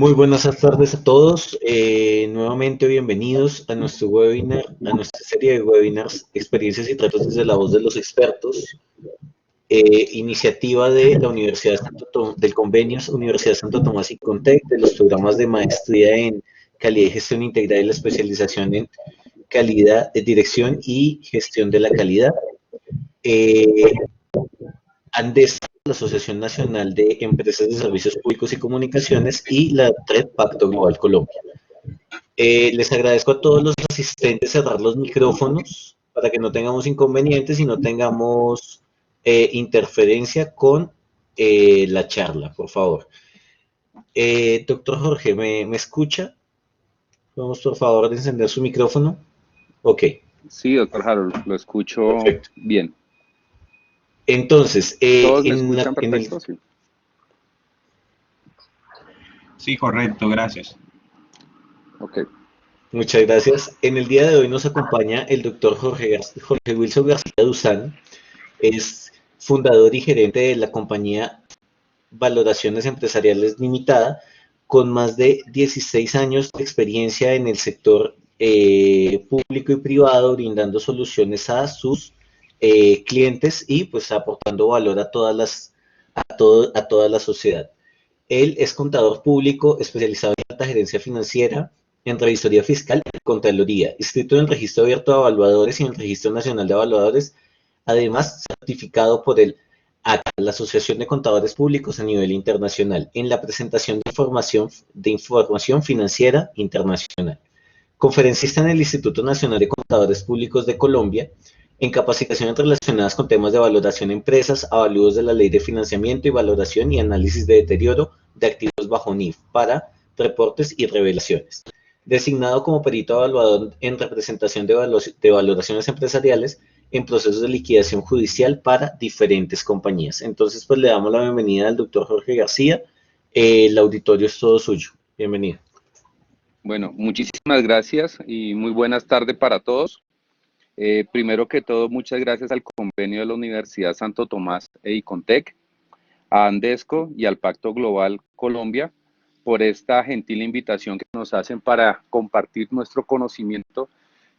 Muy buenas tardes a todos. Nuevamente bienvenidos a nuestro webinar, a nuestra serie de webinars, experiencias y tratos desde la voz de los expertos, iniciativa de la Universidad del Convenios Universidad Santo Tomás y Contec, de los programas de maestría en calidad y gestión integral y la especialización en calidad, dirección y gestión de la calidad. Andes, la Asociación Nacional de Empresas de Servicios Públicos y Comunicaciones y la Red Pacto Global Colombia. Les agradezco a todos los asistentes cerrar los micrófonos para que no tengamos inconvenientes y no tengamos interferencia con la charla, por favor. Doctor Jorge, ¿me escucha? Vamos, por favor, a encender su micrófono. Ok. Sí, doctor Harold, lo escucho Perfecto. Bien. Entonces, ¿todos me escuchan perfecto? Sí. Sí, correcto, gracias. Ok. Muchas gracias. En el día de hoy nos acompaña el doctor Jorge Wilson García Duzán. Es fundador y gerente de la compañía Valoraciones Empresariales Limitada, con más de 16 años de experiencia en el sector público y privado, brindando soluciones a sus clientes y pues aportando valor a toda la sociedad. Él es contador público especializado en alta gerencia financiera, en revisoría fiscal y contraloría, inscrito en el Registro Abierto de Evaluadores y en el Registro Nacional de Evaluadores, además certificado por el ACA, la Asociación de Contadores Públicos a nivel internacional, en la presentación de información financiera internacional. Conferencista en el Instituto Nacional de Contadores Públicos de Colombia, en capacitaciones relacionadas con temas de valoración de empresas, avalúos de la ley de financiamiento y valoración y análisis de deterioro de activos bajo NIF para reportes y revelaciones. Designado como perito evaluador en representación de valoraciones empresariales en procesos de liquidación judicial para diferentes compañías. Entonces, pues le damos la bienvenida al doctor Jorge García. El auditorio es todo suyo. Bienvenido. Bueno, muchísimas gracias y muy buenas tardes para todos. Primero que todo, muchas gracias al convenio de la Universidad Santo Tomás e Icontec, a Andesco y al Pacto Global Colombia por esta gentil invitación que nos hacen para compartir nuestro conocimiento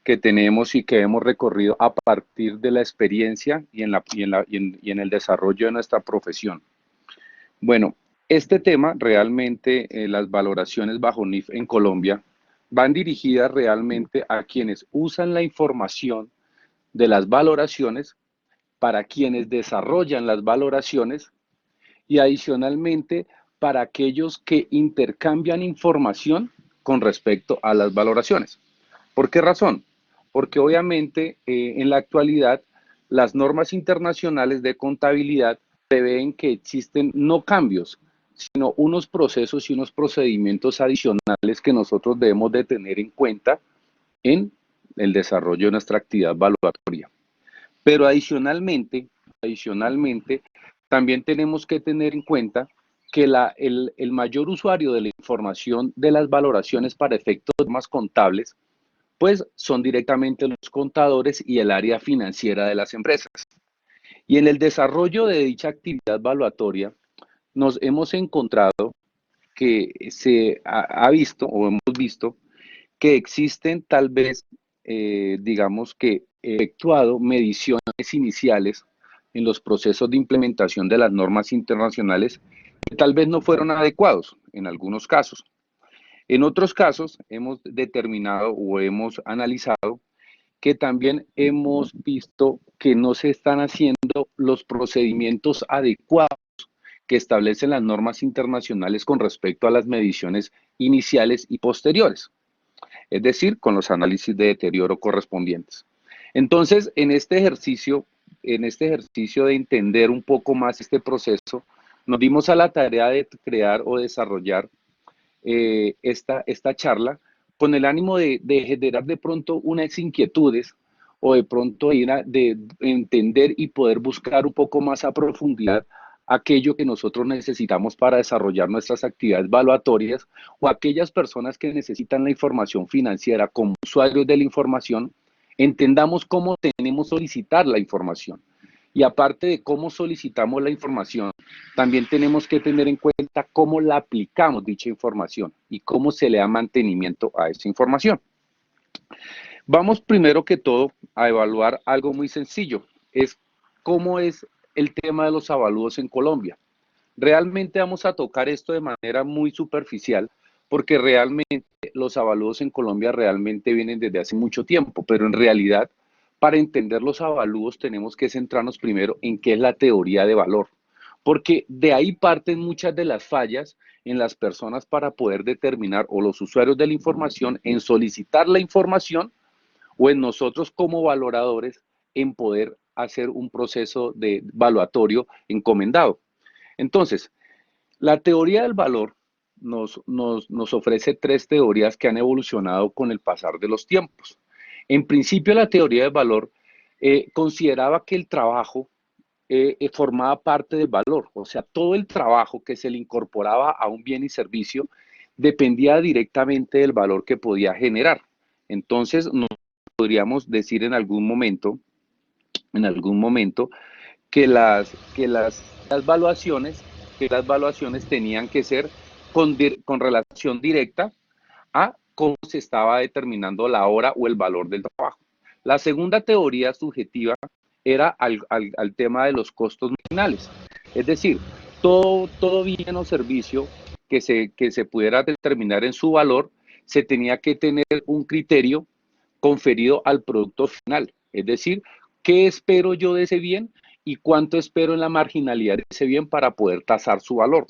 que tenemos y que hemos recorrido a partir de la experiencia y en el desarrollo de nuestra profesión. Bueno, este tema realmente, las valoraciones bajo NIF en Colombia, van dirigidas realmente a quienes usan la información de las valoraciones, para quienes desarrollan las valoraciones y adicionalmente para aquellos que intercambian información con respecto a las valoraciones. ¿Por qué razón? Porque obviamente en la actualidad las normas internacionales de contabilidad prevén que existen no cambios, sino unos procesos y unos procedimientos adicionales que nosotros debemos de tener en cuenta en el desarrollo de nuestra actividad evaluatoria. Pero adicionalmente, también tenemos que tener en cuenta que el mayor usuario de la información de las valoraciones para efectos más contables, pues son directamente los contadores y el área financiera de las empresas. Y en el desarrollo de dicha actividad evaluatoria, nos hemos encontrado que se ha visto o hemos visto que existen tal vez, digamos que efectuado mediciones iniciales en los procesos de implementación de las normas internacionales que tal vez no fueron adecuados en algunos casos. En otros casos hemos determinado o hemos analizado que también hemos visto que no se están haciendo los procedimientos adecuados que establecen las normas internacionales con respecto a las mediciones iniciales y posteriores, es decir, con los análisis de deterioro correspondientes. Entonces, en este ejercicio de entender un poco más este proceso, nos dimos a la tarea de crear o desarrollar esta charla con el ánimo de generar de pronto unas inquietudes o de pronto de entender y poder buscar un poco más a profundidad aquello que nosotros necesitamos para desarrollar nuestras actividades evaluatorias o aquellas personas que necesitan la información financiera como usuarios de la información, entendamos cómo tenemos que solicitar la información. Y aparte de cómo solicitamos la información, también tenemos que tener en cuenta cómo la aplicamos dicha información y cómo se le da mantenimiento a esa información. Vamos primero que todo a evaluar algo muy sencillo, es cómo es el tema de los avalúos en Colombia. Realmente vamos a tocar esto de manera muy superficial porque realmente los avalúos en Colombia realmente vienen desde hace mucho tiempo, pero en realidad para entender los avalúos tenemos que centrarnos primero en qué es la teoría de valor, porque de ahí parten muchas de las fallas en las personas para poder determinar, o los usuarios de la información, en solicitar la información o en nosotros como valoradores en poder hacer un proceso de evaluatorio encomendado. Entonces, la teoría del valor nos ofrece tres teorías que han evolucionado con el pasar de los tiempos. En principio, la teoría del valor consideraba que el trabajo formaba parte del valor, o sea, todo el trabajo que se le incorporaba a un bien y servicio dependía directamente del valor que podía generar. Entonces, nos podríamos decir en algún momento que las valuaciones tenían que ser con relación directa a cómo se estaba determinando la hora o el valor del trabajo. La segunda teoría subjetiva era al tema de los costos nominales, es decir, todo bien o servicio que se pudiera determinar en su valor, se tenía que tener un criterio conferido al producto final, es decir, ¿qué espero yo de ese bien y cuánto espero en la marginalidad de ese bien para poder tasar su valor?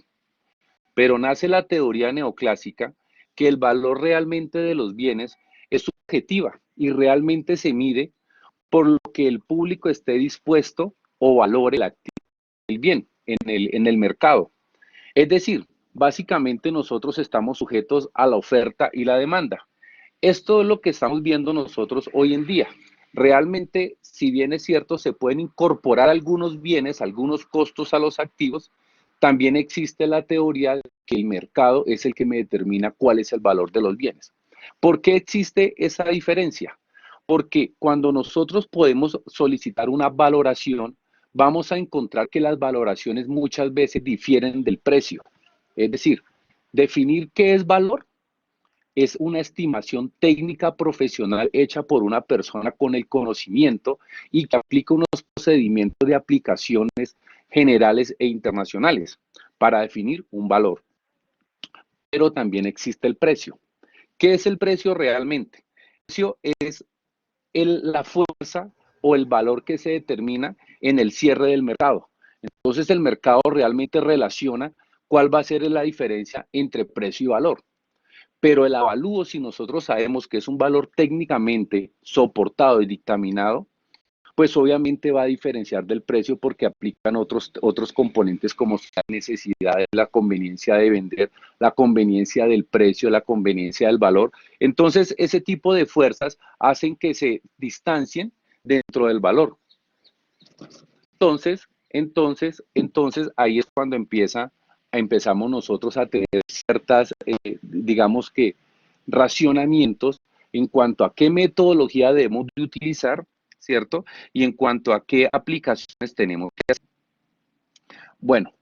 Pero nace la teoría neoclásica que el valor realmente de los bienes es subjetiva y realmente se mide por lo que el público esté dispuesto o valore el bien en el mercado. Es decir, básicamente nosotros estamos sujetos a la oferta y la demanda. Esto es lo que estamos viendo nosotros hoy en día. Realmente, si bien es cierto, se pueden incorporar algunos bienes, algunos costos a los activos, también existe la teoría de que el mercado es el que me determina cuál es el valor de los bienes. ¿Por qué existe esa diferencia? Porque cuando nosotros podemos solicitar una valoración, vamos a encontrar que las valoraciones muchas veces difieren del precio. Es decir, definir qué es valor es una estimación técnica profesional hecha por una persona con el conocimiento y que aplica unos procedimientos de aplicaciones generales e internacionales para definir un valor. Pero también existe el precio. ¿Qué es el precio realmente? El precio es la fuerza o el valor que se determina en el cierre del mercado. Entonces el mercado realmente relaciona cuál va a ser la diferencia entre precio y valor. Pero el avalúo, si nosotros sabemos que es un valor técnicamente soportado y dictaminado, pues obviamente va a diferenciar del precio porque aplican otros componentes como la necesidad, la conveniencia de vender, la conveniencia del precio, la conveniencia del valor. Entonces, ese tipo de fuerzas hacen que se distancien dentro del valor. Entonces ahí es cuando empezamos nosotros a tener ciertas, digamos que, racionamientos en cuanto a qué metodología debemos de utilizar, ¿cierto? Y en cuanto a qué aplicaciones tenemos que hacer. Bueno,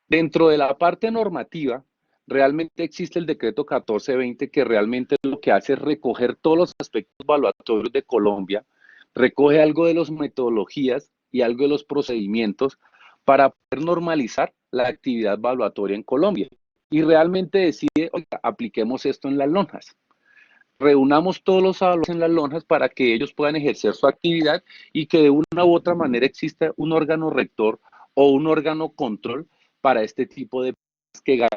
dentro de la parte normativa, realmente existe el decreto 1420 que realmente lo que hace es recoger todos los aspectos evaluatorios de Colombia, recoge algo de las metodologías y algo de los procedimientos para poder normalizar la actividad evaluatoria en Colombia. Y realmente decide, oiga, apliquemos esto en las lonjas. Reunamos todos los evaluadores en las lonjas para que ellos puedan ejercer su actividad y que de una u otra manera exista un órgano rector o un órgano control para este tipo de que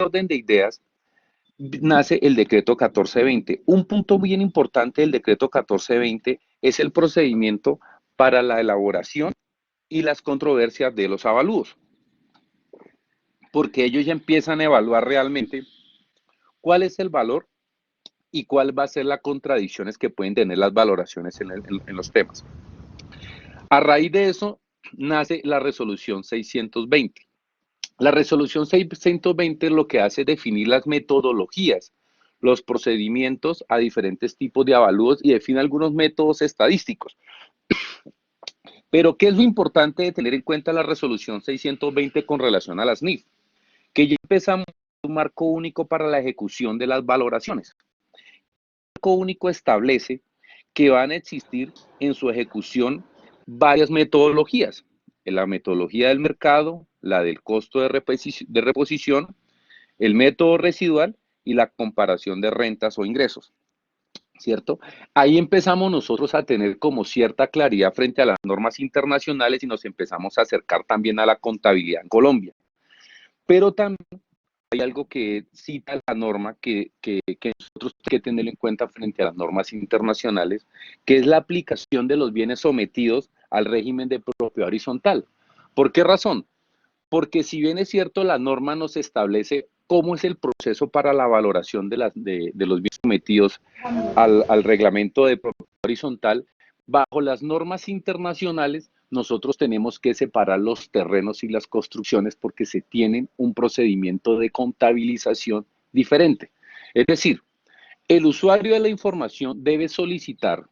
orden de ideas nace el decreto 1420. Un punto bien importante del decreto 1420 es el procedimiento para la elaboración y las controversias de los avalúos, porque ellos ya empiezan a evaluar realmente cuál es el valor y cuál va a ser las contradicciones que pueden tener las valoraciones en los temas. A raíz de eso nace la resolución 620. La resolución 620 lo que hace es definir las metodologías, los procedimientos a diferentes tipos de avalúos y define algunos métodos estadísticos. Pero, ¿qué es lo importante de tener en cuenta la resolución 620 con relación a las NIF? Que ya empezamos un marco único para la ejecución de las valoraciones. El marco único establece que van a existir en su ejecución varias metodologías. La metodología del mercado, la del costo de reposición, el método residual y la comparación de rentas o ingresos, ¿cierto? Ahí empezamos nosotros a tener como cierta claridad frente a las normas internacionales y nos empezamos a acercar también a la contabilidad en Colombia. Pero también hay algo que cita la norma que nosotros tenemos que tener en cuenta frente a las normas internacionales, que es la aplicación de los bienes sometidos al régimen de propiedad horizontal. ¿Por qué razón? Porque si bien es cierto, la norma nos establece cómo es el proceso para la valoración de los bienes sometidos al reglamento de propiedad horizontal, bajo las normas internacionales nosotros tenemos que separar los terrenos y las construcciones porque se tienen un procedimiento de contabilización diferente. Es decir, el usuario de la información debe solicitar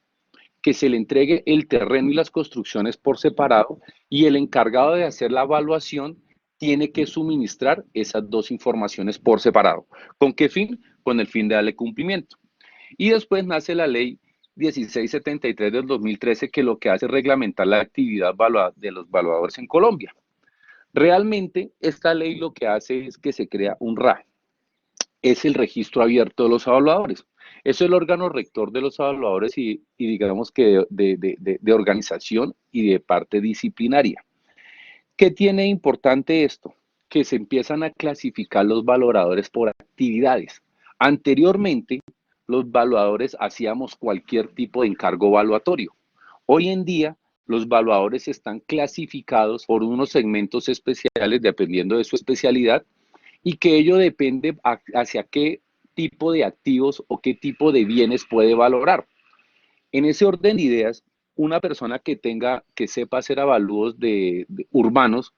que se le entregue el terreno y las construcciones por separado y el encargado de hacer la evaluación tiene que suministrar esas dos informaciones por separado. ¿Con qué fin? Con el fin de darle cumplimiento. Y después nace la ley 1673 del 2013 que lo que hace es reglamentar la actividad de los evaluadores en Colombia. Realmente esta ley lo que hace es que se crea un RA, es el registro abierto de los evaluadores. Es el órgano rector de los evaluadores y digamos que de organización y de parte disciplinaria. ¿Qué tiene importante esto? Que se empiezan a clasificar los valoradores por actividades. Anteriormente, los evaluadores hacíamos cualquier tipo de encargo evaluatorio. Hoy en día, los evaluadores están clasificados por unos segmentos especiales dependiendo de su especialidad y que ello depende hacia qué tipo de activos o qué tipo de bienes puede valorar. En ese orden de ideas, una persona que sepa hacer avalúos urbanos,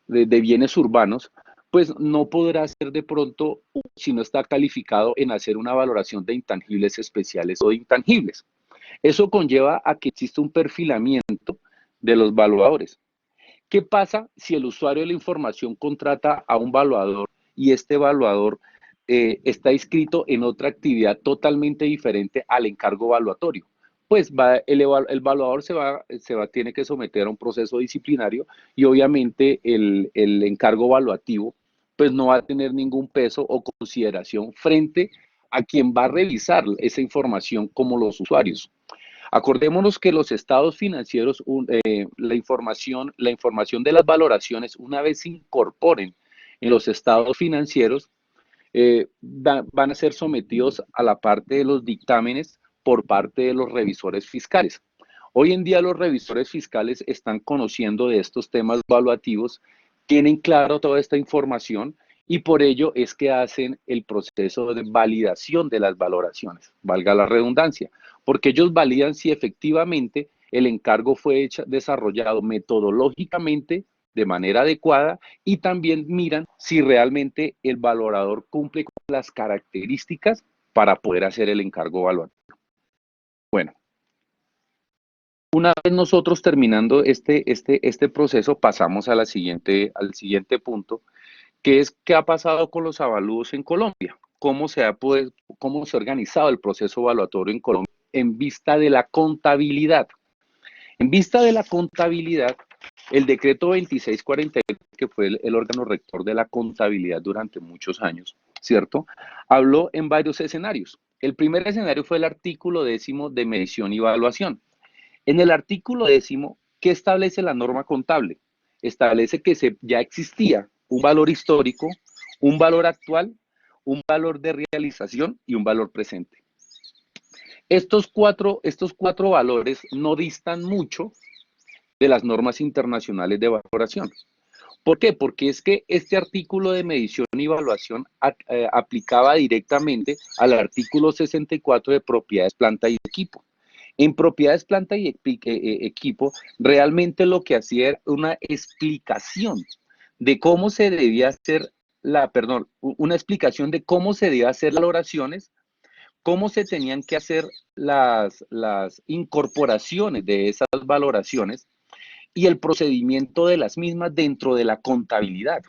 de bienes urbanos, pues no podrá hacer de pronto, si no está calificado en hacer una valoración de intangibles especiales o de intangibles. Eso conlleva a que exista un perfilamiento de los evaluadores. ¿Qué pasa si el usuario de la información contrata a un evaluador y este evaluador está inscrito en otra actividad totalmente diferente al encargo evaluatorio? Pues el evaluador tiene que someter a un proceso disciplinario y obviamente el encargo evaluativo pues no va a tener ningún peso o consideración frente a quien va a revisar esa información como los usuarios. Acordémonos que los estados financieros, la información de las valoraciones, una vez se incorporen en los estados financieros, van a ser sometidos a la parte de los dictámenes por parte de los revisores fiscales. Hoy en día los revisores fiscales están conociendo de estos temas evaluativos, tienen claro toda esta información y por ello es que hacen el proceso de validación de las valoraciones, valga la redundancia, porque ellos validan si efectivamente el encargo fue desarrollado metodológicamente de manera adecuada y también miran si realmente el valorador cumple con las características para poder hacer el encargo evaluativo. Bueno, una vez nosotros terminando este proceso, pasamos al siguiente punto, que es qué ha pasado con los avalúos en Colombia, cómo se ha organizado el proceso evaluatorio en Colombia en vista de la contabilidad. En vista de la contabilidad, el decreto 2643, que fue el órgano rector de la contabilidad durante muchos años, ¿cierto? Habló en varios escenarios. El primer escenario fue el artículo 10 de medición y evaluación. En el artículo 10, ¿qué establece la norma contable? Establece que ya existía un valor histórico, un valor actual, un valor de realización y un valor presente. Estos cuatro valores no distan mucho de las normas internacionales de valoración. ¿Por qué? Porque es que este artículo de medición y evaluación aplicaba directamente al artículo 64 de propiedades, planta y equipo. En propiedades, planta y equipo, realmente lo que hacía era una explicación de cómo se debía hacer una explicación de cómo se debía hacer las valoraciones cómo se tenían que hacer las incorporaciones de esas valoraciones y el procedimiento de las mismas dentro de la contabilidad.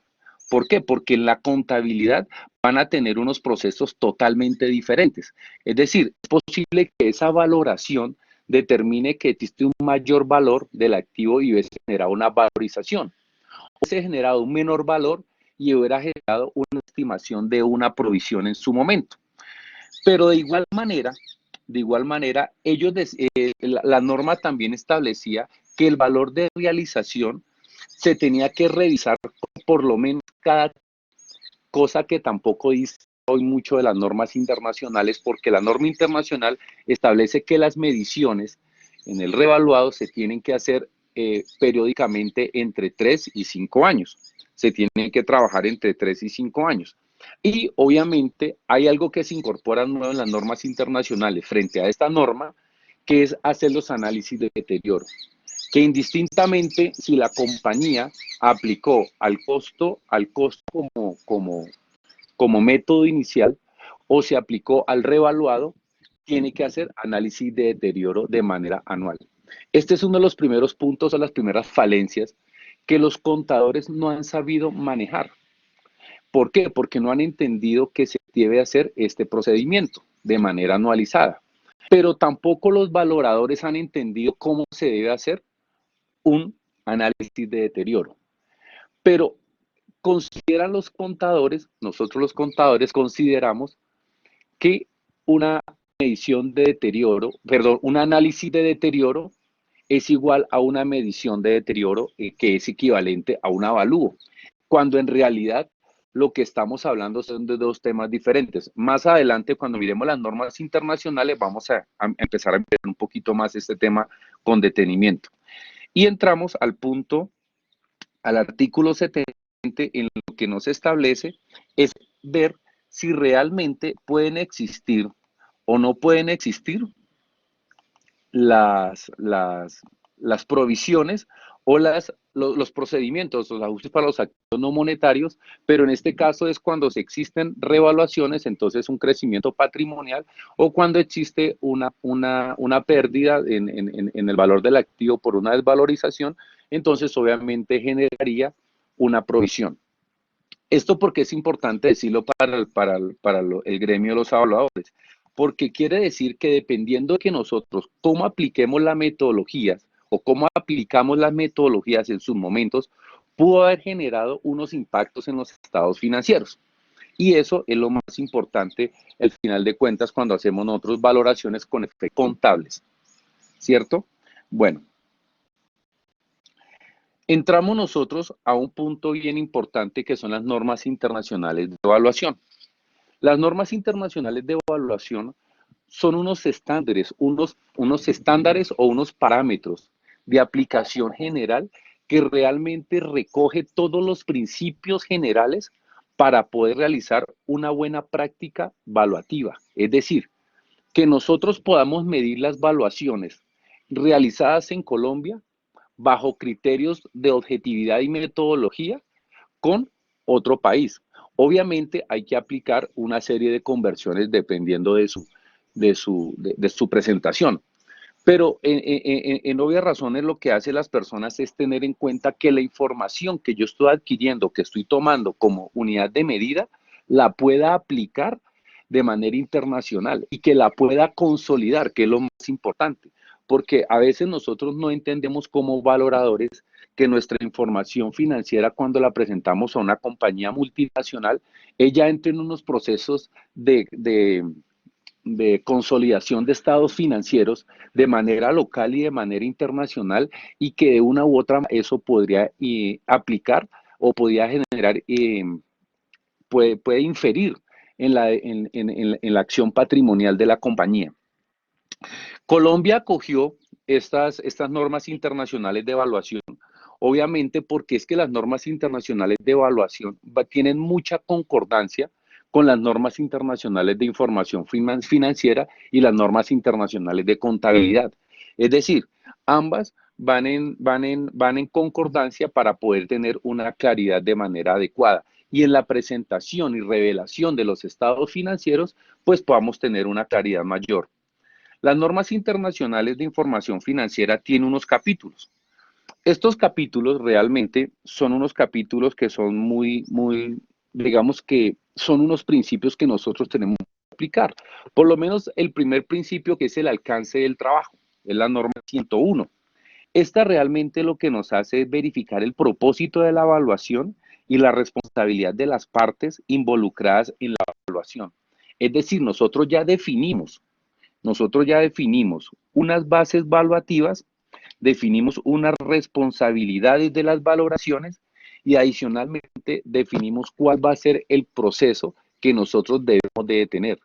¿Por qué? Porque en la contabilidad van a tener unos procesos totalmente diferentes. Es decir, es posible que esa valoración determine que existe un mayor valor del activo y hubiese generado una valorización. O hubiese generado un menor valor y hubiera generado una estimación de una provisión en su momento. Pero de igual manera, la norma también establecía que el valor de realización se tenía que revisar por lo menos cada cosa, que tampoco dice hoy mucho de las normas internacionales, porque la norma internacional establece que las mediciones en el revaluado se tienen que hacer periódicamente entre 3 y 5 años. Se tienen que trabajar entre 3 y 5 años. Y obviamente hay algo que se incorpora nuevo en las normas internacionales frente a esta norma, que es hacer los análisis de deterioro, que indistintamente si la compañía aplicó al costo como método inicial o se aplicó al revaluado, tiene que hacer análisis de deterioro de manera anual. Este es uno de los primeros puntos o las primeras falencias que los contadores no han sabido manejar. ¿Por qué? Porque no han entendido que se debe hacer este procedimiento de manera anualizada. Pero tampoco los valoradores han entendido cómo se debe hacer un análisis de deterioro. Pero consideran los contadores, nosotros los contadores consideramos que una medición de deterioro, perdón, un análisis de deterioro es igual a una medición de deterioro que es equivalente a un avalúo, cuando en realidad lo que estamos hablando son de dos temas diferentes. Más adelante, cuando miremos las normas internacionales, vamos a empezar a ver un poquito más este tema con detenimiento. Y entramos al artículo 70, en lo que nos establece es ver si realmente pueden existir o no pueden existir las provisiones o los procedimientos, los ajustes para los activos no monetarios, pero en este caso es cuando se existen revaluaciones, entonces un crecimiento patrimonial, o cuando existe una pérdida en el valor del activo por una desvalorización, entonces obviamente generaría una provisión. Esto porque es importante decirlo para el gremio de los evaluadores, porque quiere decir que dependiendo de que nosotros cómo apliquemos las metodologías o cómo aplicamos las metodologías en sus momentos, pudo haber generado unos impactos en los estados financieros. Y eso es lo más importante al final de cuentas cuando hacemos nosotros valoraciones con efectos contables, ¿cierto? Bueno. Entramos nosotros a un punto bien importante que son las normas internacionales de evaluación. Las normas internacionales de evaluación son unos estándares, unos estándares o unos parámetros de aplicación general que realmente recoge todos los principios generales para poder realizar una buena práctica evaluativa. Es decir, que nosotros podamos medir las evaluaciones realizadas en Colombia bajo criterios de objetividad y metodología con otro país. Obviamente hay que aplicar una serie de conversiones dependiendo de su presentación. Pero en obvias razones lo que hacen las personas es tener en cuenta que la información que yo estoy adquiriendo, que estoy tomando como unidad de medida, la pueda aplicar de manera internacional y que la pueda consolidar, que es lo más importante. Porque a veces nosotros no entendemos como valoradores que nuestra información financiera, cuando la presentamos a una compañía multinacional, ella entra en unos procesos de consolidación de estados financieros de manera local y de manera internacional, y que de una u otra eso podría aplicar o podría generar, puede inferir en la acción patrimonial de la compañía. Colombia acogió estas normas internacionales de evaluación, obviamente porque es que las normas internacionales de evaluación tienen mucha concordancia con las normas internacionales de información financiera y las normas internacionales de contabilidad. Es decir, ambas van en concordancia para poder tener una claridad de manera adecuada. Y en la presentación y revelación de los estados financieros, pues podamos tener una claridad mayor. Las normas internacionales de información financiera tienen unos capítulos. Estos capítulos realmente son unos capítulos que son digamos que son unos principios que nosotros tenemos que aplicar. Por lo menos el primer principio, que es el alcance del trabajo, es la norma 101. Esta realmente lo que nos hace es verificar el propósito de la evaluación y la responsabilidad de las partes involucradas en la evaluación. Es decir, nosotros ya definimos unas bases evaluativas, definimos unas responsabilidades de las valoraciones y adicionalmente definimos cuál va a ser el proceso que nosotros debemos de tener.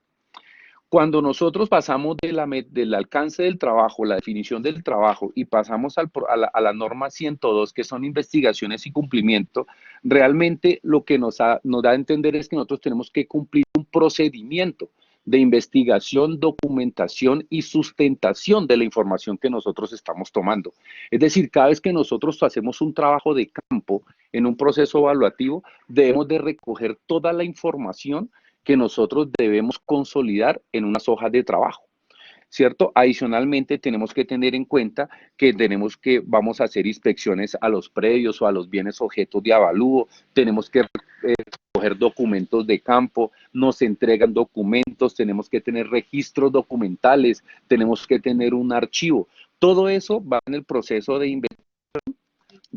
Cuando nosotros pasamos del alcance del trabajo, la definición del trabajo, y pasamos a la norma 102, que son investigaciones y cumplimiento, realmente lo que nos da a entender es que nosotros tenemos que cumplir un procedimiento de investigación, documentación y sustentación de la información que nosotros estamos tomando. Es decir, cada vez que nosotros hacemos un trabajo de campo en un proceso evaluativo, debemos de recoger toda la información que nosotros debemos consolidar en unas hojas de trabajo, ¿cierto? Adicionalmente, tenemos que tener en cuenta que vamos a hacer inspecciones a los predios o a los bienes objetos de avalúo, tenemos que recoger documentos de campo, nos entregan documentos, tenemos que tener registros documentales, tenemos que tener un archivo. Todo eso va en el proceso de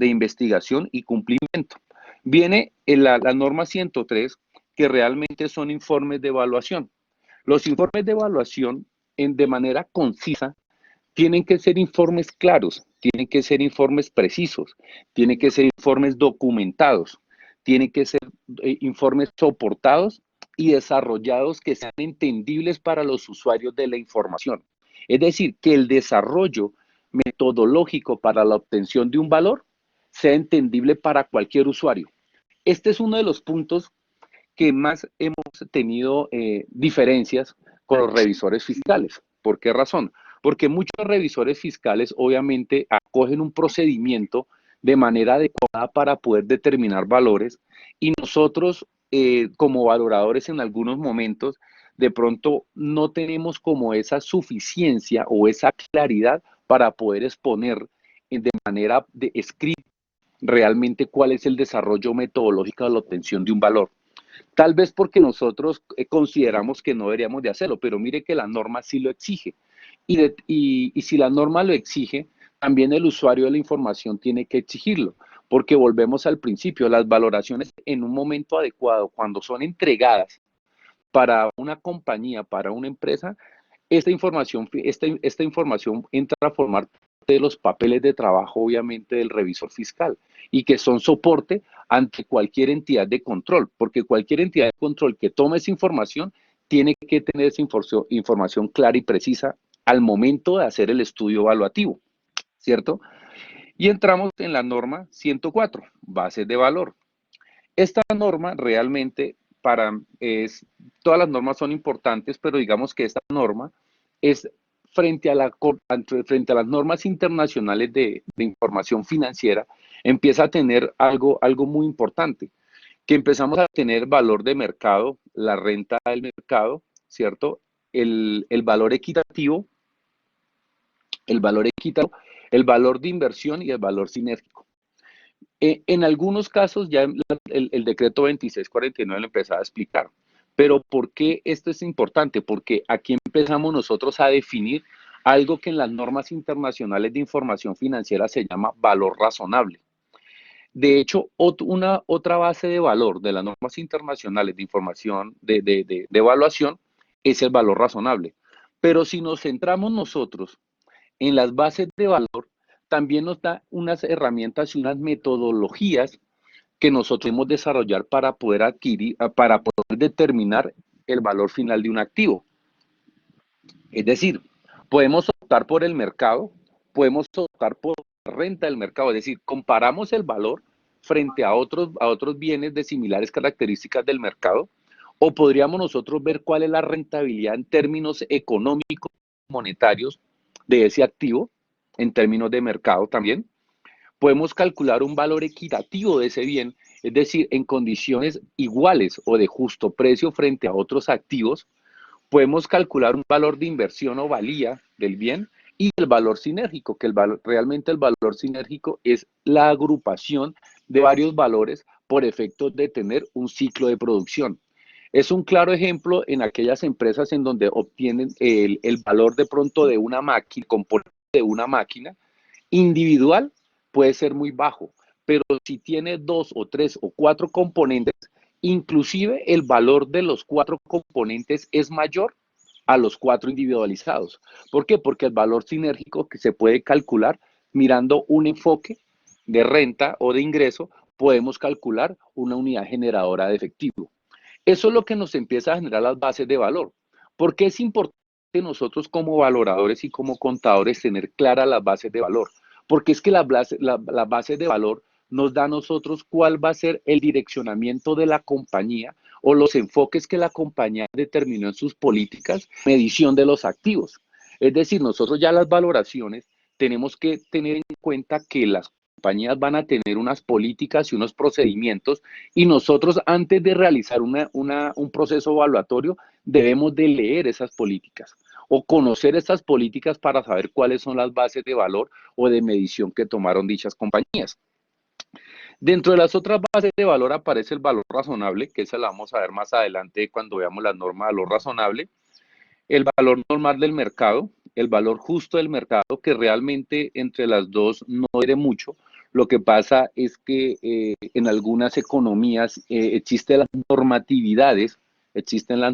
investigación y cumplimiento. Viene en la norma 103, que realmente son informes de evaluación. Los informes de evaluación, de manera concisa, tienen que ser informes claros, tienen que ser informes precisos, tienen que ser informes documentados, tienen que ser informes soportados y desarrollados que sean entendibles para los usuarios de la información. Es decir, que el desarrollo metodológico para la obtención de un valor sea entendible para cualquier usuario. Este es uno de los puntos que más hemos tenido diferencias con los revisores fiscales. ¿Por qué razón? Porque muchos revisores fiscales obviamente acogen un procedimiento de manera adecuada para poder determinar valores y nosotros como valoradores en algunos momentos de pronto no tenemos como esa suficiencia o esa claridad para poder exponer de manera de escrita realmente cuál es el desarrollo metodológico de la obtención de un valor. Tal vez porque nosotros consideramos que no deberíamos de hacerlo, pero mire que la norma sí lo exige. Y si la norma lo exige, también el usuario de la información tiene que exigirlo, porque volvemos al principio, las valoraciones en un momento adecuado, cuando son entregadas para una compañía, para una empresa, esta información entra a formar parte de los papeles de trabajo, obviamente, del revisor fiscal y que son soporte ante cualquier entidad de control, porque cualquier entidad de control que tome esa información tiene que tener esa información clara y precisa al momento de hacer el estudio evaluativo, ¿cierto? Y entramos en la norma 104, bases de valor. Esta norma realmente todas las normas son importantes, pero digamos que esta norma es frente a las normas internacionales de información financiera, empieza a tener algo muy importante, que empezamos a tener valor de mercado, la renta del mercado, ¿cierto? El valor equitativo, el valor equitativo, el valor de inversión y el valor sinérgico. En algunos casos ya el decreto 2649 lo empezaba a explicar. Pero ¿por qué esto es importante? Porque aquí empezamos nosotros a definir algo que en las normas internacionales de información financiera se llama valor razonable. De hecho, otra base de valor de las normas internacionales de información de evaluación es el valor razonable. Pero si nos centramos nosotros en las bases de valor, también nos da unas herramientas y unas metodologías que nosotros debemos desarrollar para poder para poder determinar el valor final de un activo. Es decir, podemos optar por el mercado, podemos optar por la renta del mercado, es decir, comparamos el valor frente a otros bienes de similares características del mercado, o podríamos nosotros ver cuál es la rentabilidad en términos económicos, monetarios de ese activo, en términos de mercado también. Podemos calcular un valor equitativo de ese bien, es decir, en condiciones iguales o de justo precio frente a otros activos. Podemos calcular un valor de inversión o valía del bien y el valor sinérgico, que realmente el valor sinérgico es la agrupación de varios valores por efecto de tener un ciclo de producción. Es un claro ejemplo en aquellas empresas en donde obtienen el valor de pronto de una máquina, componente de una máquina individual puede ser muy bajo, pero si tiene 2 o 3 o 4 componentes, inclusive el valor de los 4 componentes es mayor a los 4 individualizados. ¿Por qué? Porque el valor sinérgico que se puede calcular mirando un enfoque de renta o de ingreso, podemos calcular una unidad generadora de efectivo. Eso es lo que nos empieza a generar las bases de valor. ¿Por qué es importante nosotros como valoradores y como contadores tener claras las bases de valor? Porque es que las bases de valor nos da a nosotros cuál va a ser el direccionamiento de la compañía o los enfoques que la compañía determinó en sus políticas, medición de los activos. Es decir, nosotros ya las valoraciones tenemos que tener en cuenta que las compañías van a tener unas políticas y unos procedimientos y nosotros antes de realizar un proceso evaluatorio debemos de leer esas políticas o conocer estas políticas para saber cuáles son las bases de valor o de medición que tomaron dichas compañías. Dentro de las otras bases de valor aparece el valor razonable, que esa la vamos a ver más adelante cuando veamos la norma de valor razonable, el valor normal del mercado, el valor justo del mercado, que realmente entre las dos no difiere mucho. Lo que pasa es que en algunas economías existen las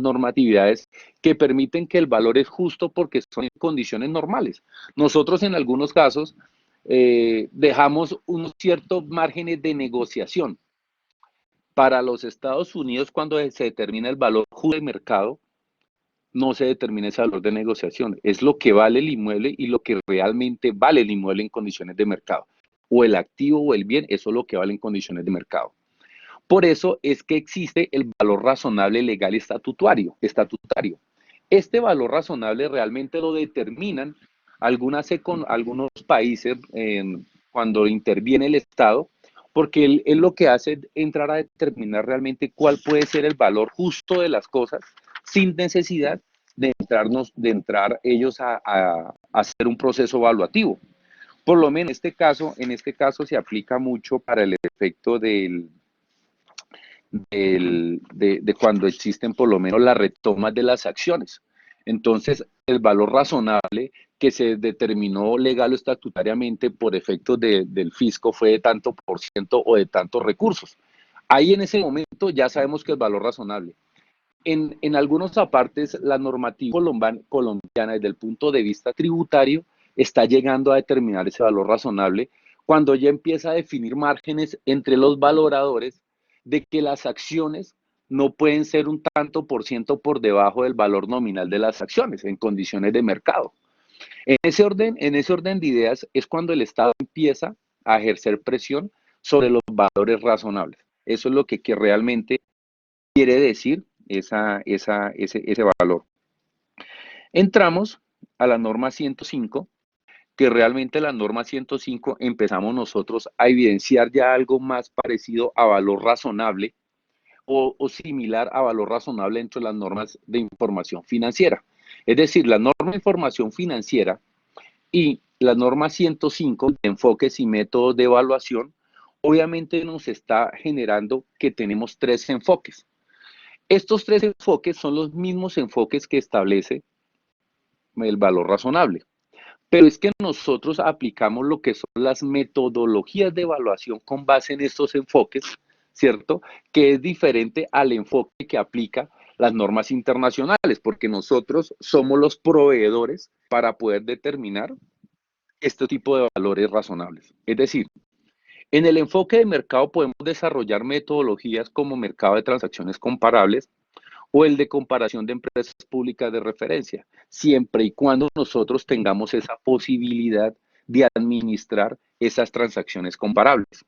normatividades que permiten que el valor es justo porque son en condiciones normales. Nosotros en algunos casos dejamos unos ciertos márgenes de negociación. Para los Estados Unidos, cuando se determina el valor justo del mercado, no se determina ese valor de negociación. Es lo que vale el inmueble y lo que realmente vale el inmueble en condiciones de mercado. O el activo o el bien, eso es lo que vale en condiciones de mercado. Por eso es que existe el valor razonable legal estatutario. Este valor razonable realmente lo determinan algunos países cuando interviene el Estado, porque él lo que hace es entrar a determinar realmente cuál puede ser el valor justo de las cosas sin necesidad de entrar ellos a hacer un proceso evaluativo. Por lo menos en este caso se aplica mucho para el efecto de cuando existen por lo menos las retomas de las acciones. Entonces, el valor razonable que se determinó legal o estatutariamente por efectos del fisco fue de tanto por ciento o de tantos recursos. Ahí en ese momento ya sabemos que el valor razonable. En algunos apartes, la normativa colombiana desde el punto de vista tributario está llegando a determinar ese valor razonable cuando ya empieza a definir márgenes entre los valoradores de que las acciones no pueden ser un tanto por ciento por debajo del valor nominal de las acciones en condiciones de mercado. En ese orden de ideas es cuando el Estado empieza a ejercer presión sobre los valores razonables. Eso es lo que realmente quiere decir ese valor. Entramos a la norma 105, que realmente la norma 105 empezamos nosotros a evidenciar ya algo más parecido a valor razonable o similar a valor razonable dentro de las normas de información financiera. Es decir, la norma de información financiera y la norma 105 de enfoques y métodos de evaluación, obviamente nos está generando que tenemos 3 enfoques. Estos 3 enfoques son los mismos enfoques que establece el valor razonable. Pero es que nosotros aplicamos lo que son las metodologías de evaluación con base en estos enfoques, ¿cierto? Que es diferente al enfoque que aplica las normas internacionales, porque nosotros somos los proveedores para poder determinar este tipo de valores razonables. Es decir, en el enfoque de mercado podemos desarrollar metodologías como mercado de transacciones comparables, o el de comparación de empresas públicas de referencia, siempre y cuando nosotros tengamos esa posibilidad de administrar esas transacciones comparables.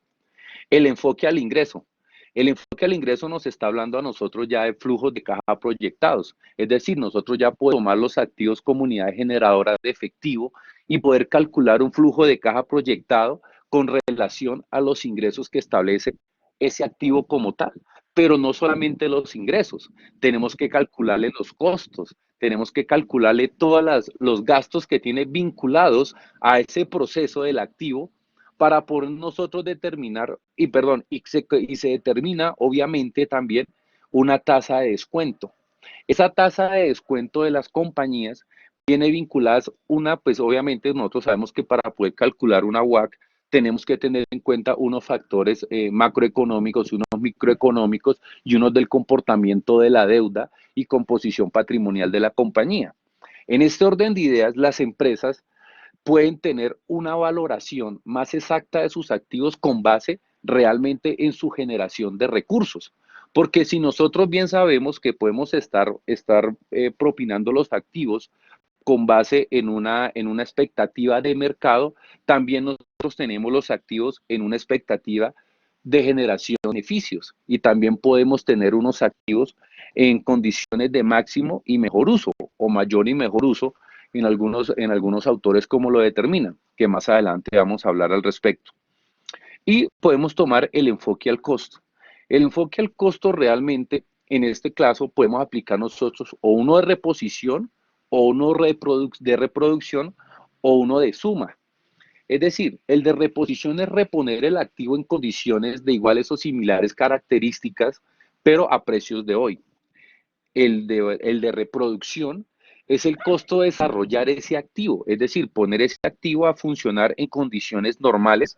El enfoque al ingreso. El enfoque al ingreso nos está hablando a nosotros ya de flujos de caja proyectados, es decir, nosotros ya podemos tomar los activos como unidad generadora de efectivo y poder calcular un flujo de caja proyectado con relación a los ingresos que establece ese activo como tal. Pero no solamente los ingresos, tenemos que calcularle los costos, tenemos que calcularle todos los gastos que tiene vinculados a ese proceso del activo para poder nosotros determinar, y se determina obviamente también una tasa de descuento. Esa tasa de descuento de las compañías viene vinculadas pues obviamente nosotros sabemos que para poder calcular una WACC tenemos que tener en cuenta unos factores macroeconómicos, unos microeconómicos y unos del comportamiento de la deuda y composición patrimonial de la compañía. En este orden de ideas, las empresas pueden tener una valoración más exacta de sus activos con base realmente en su generación de recursos. Porque si nosotros bien sabemos que podemos estar propinando los activos con base en una expectativa de mercado, también nosotros tenemos los activos en una expectativa de generación de beneficios y también podemos tener unos activos en condiciones de máximo y mejor uso o mayor y mejor uso en algunos autores como lo determinan, que más adelante vamos a hablar al respecto. Y podemos tomar el enfoque al costo. El enfoque al costo realmente, en este caso, podemos aplicar nosotros o uno de reposición, o uno de reproducción, o uno de suma. Es decir, el de reposición es reponer el activo en condiciones de iguales o similares características, pero a precios de hoy. El de reproducción es el costo de desarrollar ese activo, es decir, poner ese activo a funcionar en condiciones normales,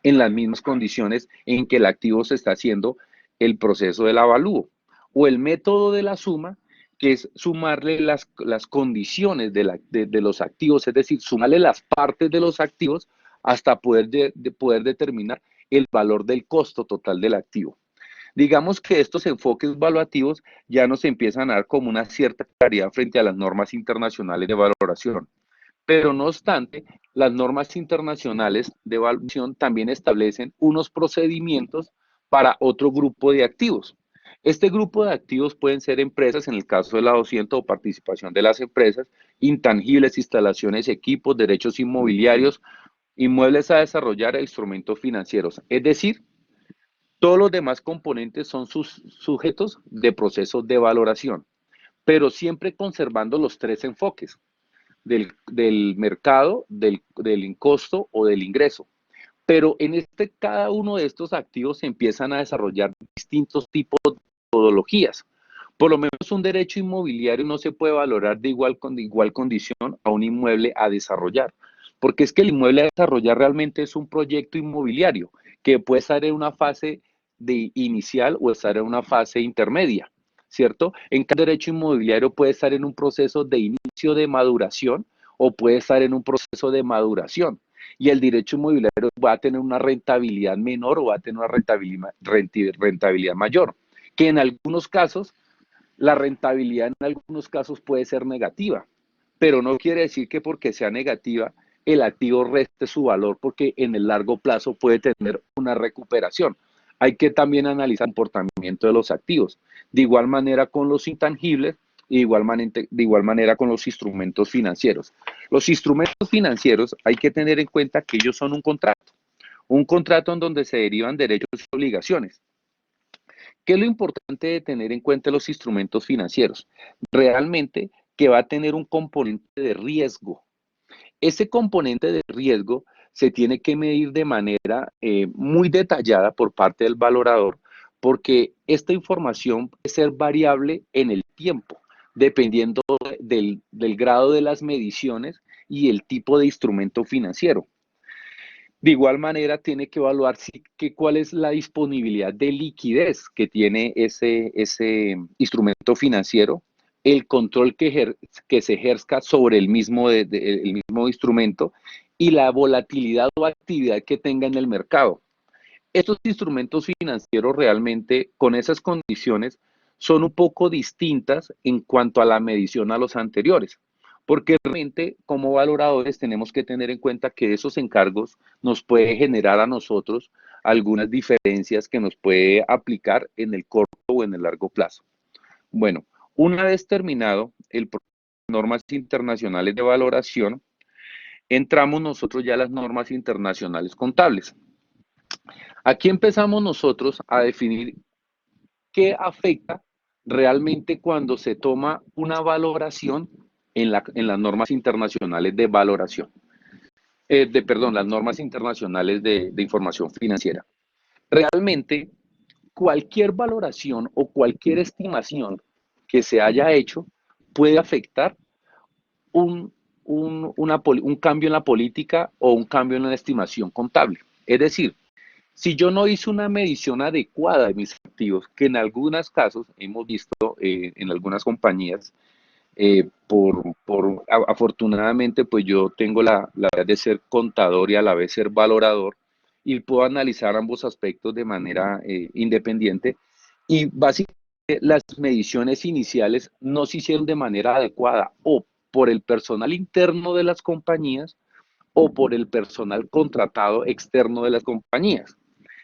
en las mismas condiciones en que el activo se está haciendo el proceso del avalúo. O el método de la suma, que es sumarle las condiciones de los activos, es decir, sumarle las partes de los activos hasta poder determinar el valor del costo total del activo. Digamos que estos enfoques evaluativos ya nos empiezan a dar como una cierta claridad frente a las normas internacionales de valoración. Pero no obstante, las normas internacionales de evaluación también establecen unos procedimientos para otro grupo de activos. Este grupo de activos pueden ser empresas, en el caso de la 200 o participación de las empresas, intangibles, instalaciones, equipos, derechos inmobiliarios, inmuebles a desarrollar e instrumentos financieros. Es decir, todos los demás componentes son sus sujetos de procesos de valoración, pero siempre conservando los tres enfoques del mercado, del costo o del ingreso. Pero en cada uno de estos activos se empiezan a desarrollar distintos tipos de metodologías. Por lo menos un derecho inmobiliario no se puede valorar de igual condición a un inmueble a desarrollar, porque es que el inmueble a desarrollar realmente es un proyecto inmobiliario que puede estar en una fase de inicial o estar en una fase intermedia, ¿cierto? En cada derecho inmobiliario puede estar en un proceso de inicio de maduración o puede estar en un proceso de maduración. Y el derecho inmobiliario va a tener una rentabilidad menor o va a tener una rentabilidad mayor, que en algunos casos, la rentabilidad en algunos casos puede ser negativa, pero no quiere decir que porque sea negativa, el activo reste su valor porque en el largo plazo puede tener una recuperación. Hay que también analizar el comportamiento de los activos. De igual manera con los intangibles y de igual manera con los instrumentos financieros. Los instrumentos financieros hay que tener en cuenta que ellos son un contrato en donde se derivan derechos y obligaciones. ¿Qué es lo importante de tener en cuenta los instrumentos financieros? Realmente que va a tener un componente de riesgo. Ese componente de riesgo se tiene que medir de manera muy detallada por parte del valorador, porque esta información puede ser variable en el tiempo, dependiendo del grado de las mediciones y el tipo de instrumento financiero. De igual manera, tiene que evaluar cuál es la disponibilidad de liquidez que tiene ese instrumento financiero, el control que se ejerza sobre el mismo instrumento y la volatilidad o actividad que tenga en el mercado. Estos instrumentos financieros realmente, con esas condiciones, son un poco distintas en cuanto a la medición a los anteriores, porque realmente como valoradores tenemos que tener en cuenta que esos encargos nos puede generar a nosotros algunas diferencias que nos puede aplicar en el corto o en el largo plazo. Bueno, una vez terminado el proceso de normas internacionales de valoración, entramos nosotros ya a las normas internacionales contables. Aquí empezamos nosotros a definir qué afecta realmente cuando se toma una valoración en las normas internacionales de valoración, perdón, las normas internacionales de información financiera. Realmente, cualquier valoración o cualquier estimación que se haya hecho puede afectar un, un cambio en la política o un cambio en la estimación contable. Es decir, si yo no hice una medición adecuada de mis activos, que en algunos casos hemos visto en algunas compañías, afortunadamente, pues yo tengo la de ser contador y a la vez ser valorador y puedo analizar ambos aspectos de manera independiente. Y básicamente las mediciones iniciales no se hicieron de manera adecuada o por el personal interno de las compañías o por el personal contratado externo de las compañías.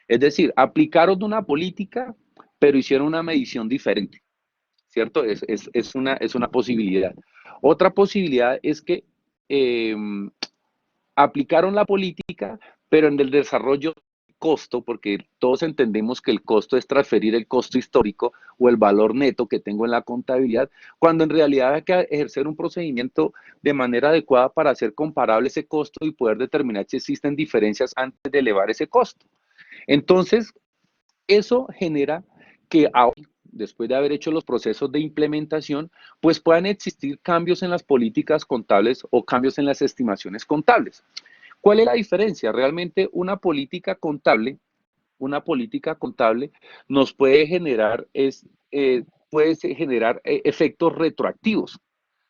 Es decir, aplicaron una política, pero hicieron una medición diferente. ¿Cierto? Es una posibilidad. Otra posibilidad es que eh, aplicaron la política, pero en el desarrollo costo, porque todos entendemos que el costo es transferir el costo histórico o el valor neto que tengo en la contabilidad, cuando en realidad hay que ejercer un procedimiento de manera adecuada para hacer comparable ese costo y poder determinar si existen diferencias antes de elevar ese costo. Entonces, eso genera que ahora, después de haber hecho los procesos de implementación, pues puedan existir cambios en las políticas contables o cambios en las estimaciones contables. ¿Cuál es la diferencia? Realmente una política contable nos puede generar efectos retroactivos,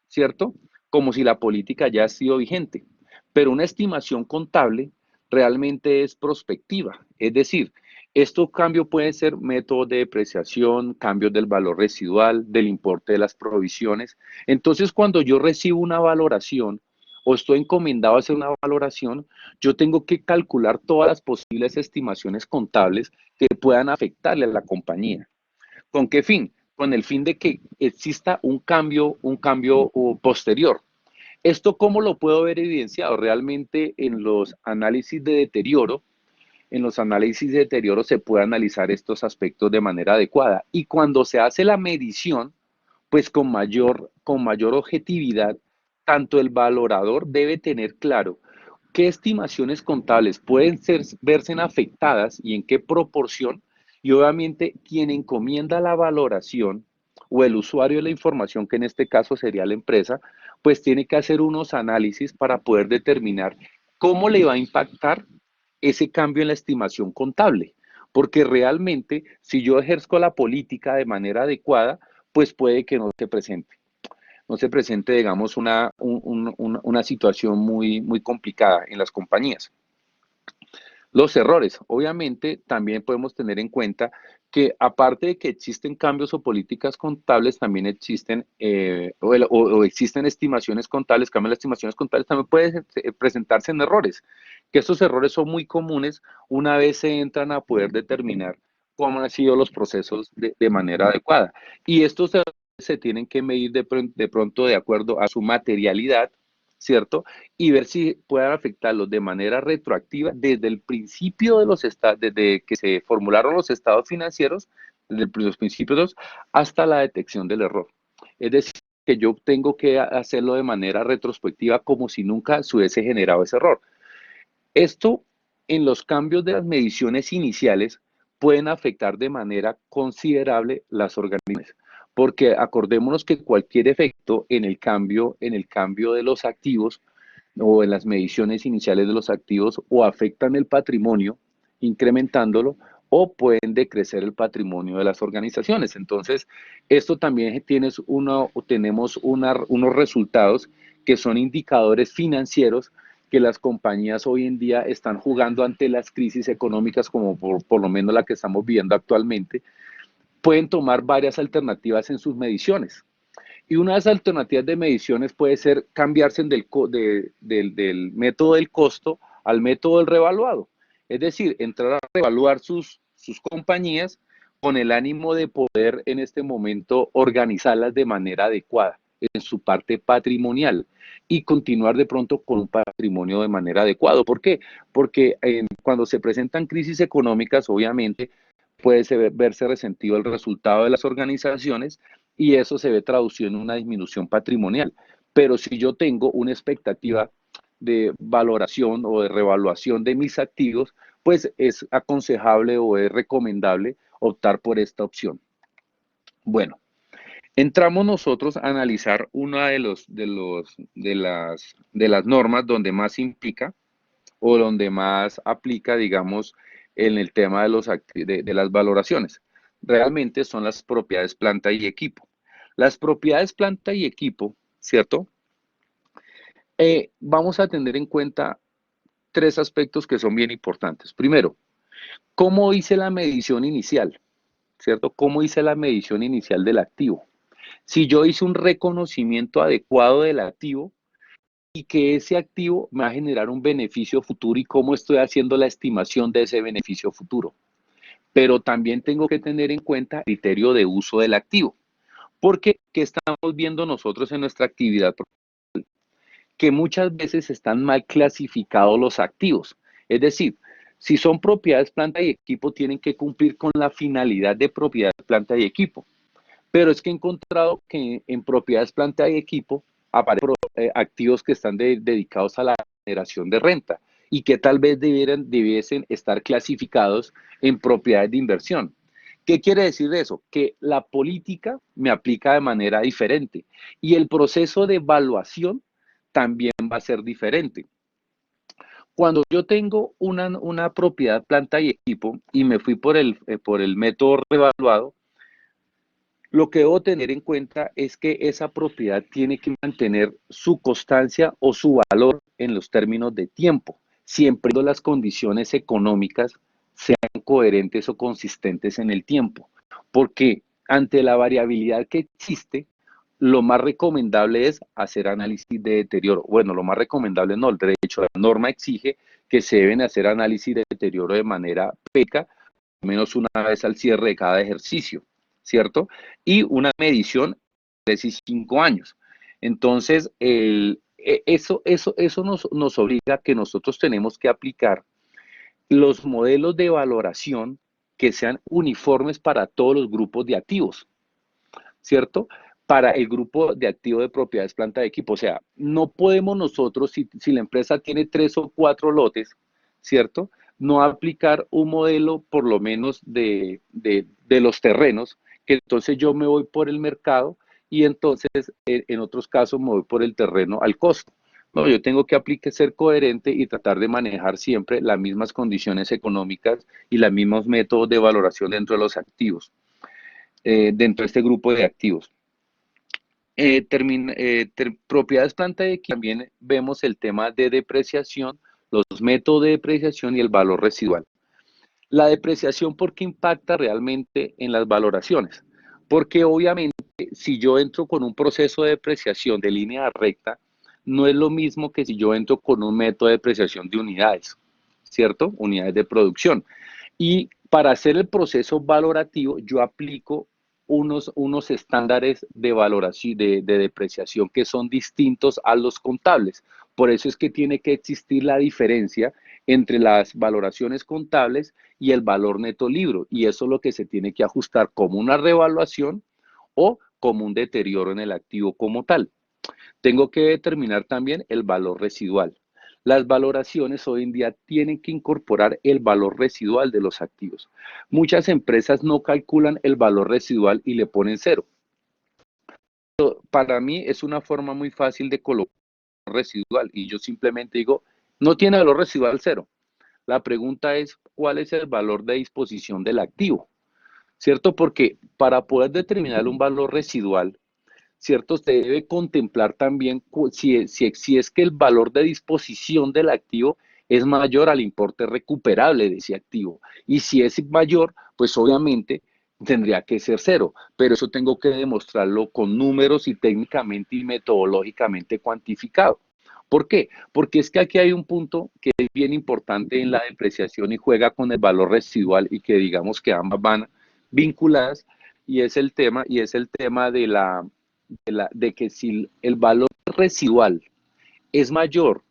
¿cierto? Como si la política ya ha sido vigente. Pero una estimación contable realmente es prospectiva, es decir, estos cambios pueden ser métodos de depreciación, cambios del valor residual, del importe de las provisiones. Entonces, cuando yo recibo una valoración o estoy encomendado a hacer una valoración, yo tengo que calcular todas las posibles estimaciones contables que puedan afectarle a la compañía. ¿Con qué fin? Con el fin de que exista un cambio posterior. ¿Esto cómo lo puedo ver evidenciado? Realmente en los análisis de deterioro, se puede analizar estos aspectos de manera adecuada. Y cuando se hace la medición, pues con mayor objetividad, tanto el valorador debe tener claro qué estimaciones contables pueden verse afectadas y en qué proporción, y obviamente quien encomienda la valoración o el usuario de la información, que en este caso sería la empresa, pues tiene que hacer unos análisis para poder determinar cómo le va a impactar ese cambio en la estimación contable. Porque realmente, si yo ejerzo la política de manera adecuada, pues puede que no se presente, digamos, una situación muy, muy complicada en las compañías. Los errores, obviamente, también podemos tener en cuenta que aparte de que existen cambios o políticas contables, también existen, o existen estimaciones contables, cambios de estimaciones contables, también pueden presentarse en errores, que estos errores son muy comunes una vez se entran a poder determinar cómo han sido los procesos de manera adecuada. Y estos errores se tienen que medir de pronto de acuerdo a su materialidad, ¿cierto? Y ver si pueden afectarlos de manera retroactiva desde el principio desde que se formularon los estados financieros, desde los principios hasta la detección del error. Es decir, que yo tengo que hacerlo de manera retrospectiva como si nunca se hubiese generado ese error. Esto, en los cambios de las mediciones iniciales, pueden afectar de manera considerable las organizaciones, porque acordémonos que cualquier efecto en el cambio de los activos o en las mediciones iniciales de los activos o afectan el patrimonio, incrementándolo, o pueden decrecer el patrimonio de las organizaciones. Entonces, esto también tenemos unos resultados que son indicadores financieros que las compañías hoy en día están jugando ante las crisis económicas, como por lo menos la que estamos viviendo actualmente, pueden tomar varias alternativas en sus mediciones. Y una de las alternativas de mediciones puede ser cambiarse del método del costo al método del revaluado. Es decir, entrar a revaluar sus compañías con el ánimo de poder en este momento organizarlas de manera adecuada en su parte patrimonial y continuar de pronto con un patrimonio de manera adecuada. ¿Por qué? Porque cuando se presentan crisis económicas, obviamente, verse resentido el resultado de las organizaciones y eso se ve traducido en una disminución patrimonial. Pero si yo tengo una expectativa de valoración o de revaluación de mis activos, pues es aconsejable o es recomendable optar por esta opción. Bueno, entramos nosotros a analizar una de las normas donde más implica o donde más aplica, digamos, en el tema de las valoraciones. Realmente son las propiedades planta y equipo. Las propiedades planta y equipo, ¿cierto? Vamos a tener en cuenta tres aspectos que son bien importantes. Primero, ¿cómo hice la medición inicial? ¿Cierto? ¿Cómo hice la medición inicial del activo? Si yo hice un reconocimiento adecuado del activo y que ese activo me va a generar un beneficio futuro y cómo estoy haciendo la estimación de ese beneficio futuro. Pero también tengo que tener en cuenta el criterio de uso del activo. Porque, ¿qué estamos viendo nosotros en nuestra actividad? Que muchas veces están mal clasificados los activos. Es decir, si son propiedades planta y equipo, tienen que cumplir con la finalidad de propiedades planta y equipo. Pero es que he encontrado que en propiedades planta y equipo aparecen activos que están dedicados a la generación de renta y que tal vez debiesen estar clasificados en propiedades de inversión. ¿Qué quiere decir eso? Que la política me aplica de manera diferente y el proceso de evaluación también va a ser diferente. Cuando yo tengo una propiedad planta y equipo y me fui por el método revaluado, lo que debo tener en cuenta es que esa propiedad tiene que mantener su constancia o su valor en los términos de tiempo, siempre y cuando las condiciones económicas sean coherentes o consistentes en el tiempo. Porque ante la variabilidad que existe, lo más recomendable es hacer análisis de deterioro. Bueno, lo más recomendable no, de hecho la norma exige que se deben hacer análisis de deterioro de manera periódica, al menos una vez al cierre de cada ejercicio, ¿cierto? Y una medición de 5 años. Entonces, eso nos obliga a que nosotros tenemos que aplicar los modelos de valoración que sean uniformes para todos los grupos de activos, ¿cierto? Para el grupo de activos de propiedades planta de equipo. O sea, no podemos nosotros, si la empresa tiene 3 o 4 lotes, ¿cierto? No aplicar un modelo por lo menos de los terrenos, que entonces yo me voy por el mercado y entonces en otros casos me voy por el terreno al costo. No, yo tengo que ser coherente y tratar de manejar siempre las mismas condiciones económicas y los mismos métodos de valoración dentro de los activos, dentro de este grupo de activos. Propiedades planta de equipo, también vemos el tema de depreciación, los métodos de depreciación y el valor residual. La depreciación, ¿por qué impacta realmente en las valoraciones? Porque obviamente si yo entro con un proceso de depreciación de línea recta, no es lo mismo que si yo entro con un método de depreciación de unidades, ¿cierto? Unidades de producción. Y para hacer el proceso valorativo, yo aplico unos estándares de valoración, de depreciación que son distintos a los contables. Por eso es que tiene que existir la diferencia entre las valoraciones contables y el valor neto libro. Y eso es lo que se tiene que ajustar como una revaluación o como un deterioro en el activo como tal. Tengo que determinar también el valor residual. Las valoraciones hoy en día tienen que incorporar el valor residual de los activos. Muchas empresas no calculan el valor residual y le ponen cero. Pero para mí es una forma muy fácil de colocar residual y yo simplemente digo, no tiene valor residual cero. La pregunta es, ¿cuál es el valor de disposición del activo? ¿Cierto? Porque para poder determinar un valor residual, ¿cierto? Se debe contemplar también si es que el valor de disposición del activo es mayor al importe recuperable de ese activo. Y si es mayor, pues obviamente tendría que ser cero, pero eso tengo que demostrarlo con números y técnicamente y metodológicamente cuantificado. ¿Por qué? Porque es que aquí hay un punto que es bien importante en la depreciación y juega con el valor residual y que digamos que ambas van vinculadas y es el tema de que si el valor residual es mayor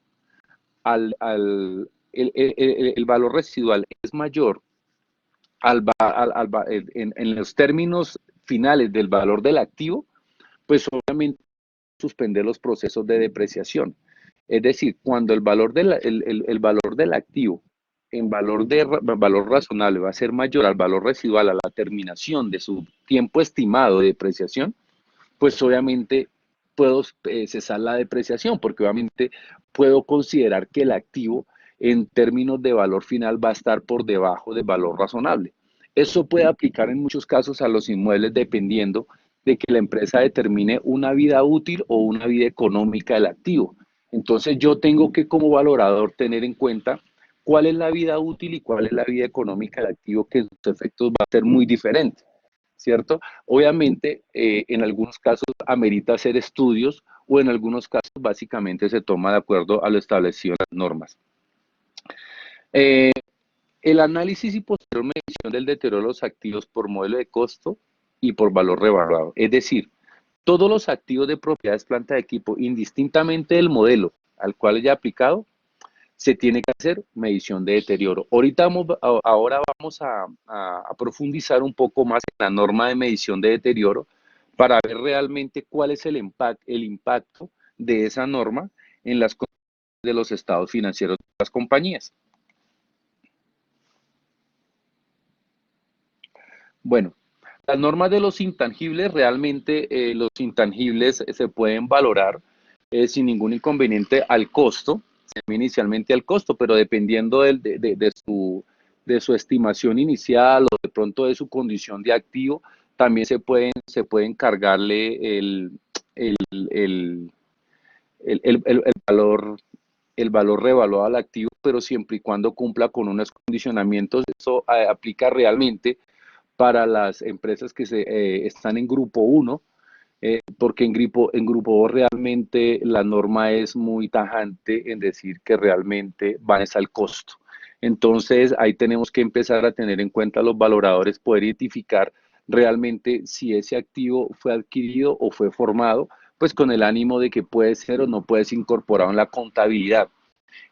el valor residual es mayor en los términos finales del valor del activo, pues obviamente suspender los procesos de depreciación. Es decir, cuando el valor del activo en valor razonable va a ser mayor al valor residual a la terminación de su tiempo estimado de depreciación, pues obviamente puedo cesar la depreciación, porque obviamente puedo considerar que el activo en términos de valor final va a estar por debajo del valor razonable. Eso puede aplicar en muchos casos a los inmuebles dependiendo de que la empresa determine una vida útil o una vida económica del activo. Entonces yo tengo que como valorador tener en cuenta cuál es la vida útil y cuál es la vida económica del activo, que en sus efectos va a ser muy diferente, ¿cierto? Obviamente, en algunos casos amerita hacer estudios o en algunos casos básicamente se toma de acuerdo a lo establecido en las normas. El análisis y posterior medición del deterioro de los activos por modelo de costo y por valor revaluado. Es decir, todos los activos de propiedades, planta de equipo, indistintamente del modelo al cual haya aplicado, se tiene que hacer medición de deterioro. Ahora vamos a profundizar un poco más en la norma de medición de deterioro para ver realmente cuál es el impacto de esa norma en las condiciones de los estados financieros de las compañías. Bueno, las normas de los intangibles, realmente los intangibles se pueden valorar sin ningún inconveniente al costo, inicialmente al costo, pero dependiendo de su estimación inicial o de pronto de su condición de activo, también se pueden cargarle el, el, el valor revaluado al activo, pero siempre y cuando cumpla con unos condicionamientos. Eso aplica realmente para las empresas que están en grupo 1, porque en grupo 2 realmente la norma es muy tajante en decir que realmente va al costo. Entonces ahí tenemos que empezar a tener en cuenta los valoradores, poder identificar realmente si ese activo fue adquirido o fue formado, pues con el ánimo de que puede ser o no puede ser incorporado en la contabilidad.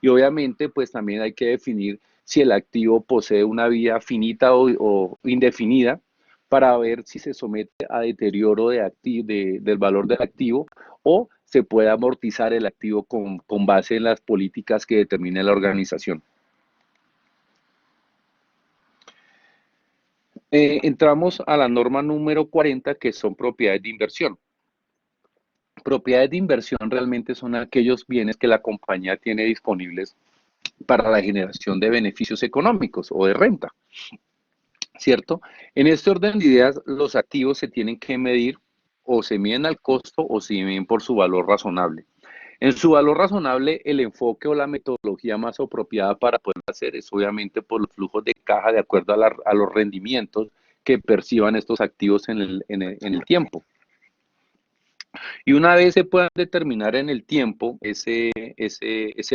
Y obviamente pues también hay que definir si el activo posee una vida finita o indefinida, para ver si se somete a deterioro del valor del activo o se puede amortizar el activo con base en las políticas que determine la organización. Entramos a la norma número 40, que son propiedades de inversión. Propiedades de inversión realmente son aquellos bienes que la compañía tiene disponibles para la generación de beneficios económicos o de renta, ¿cierto? En este orden de ideas, los activos se tienen que medir o se miden al costo o se miden por su valor razonable. En su valor razonable, el enfoque o la metodología más apropiada para poder hacer es obviamente por los flujos de caja de acuerdo a los rendimientos que perciban estos activos en el tiempo. Y una vez se puedan determinar en el tiempo ese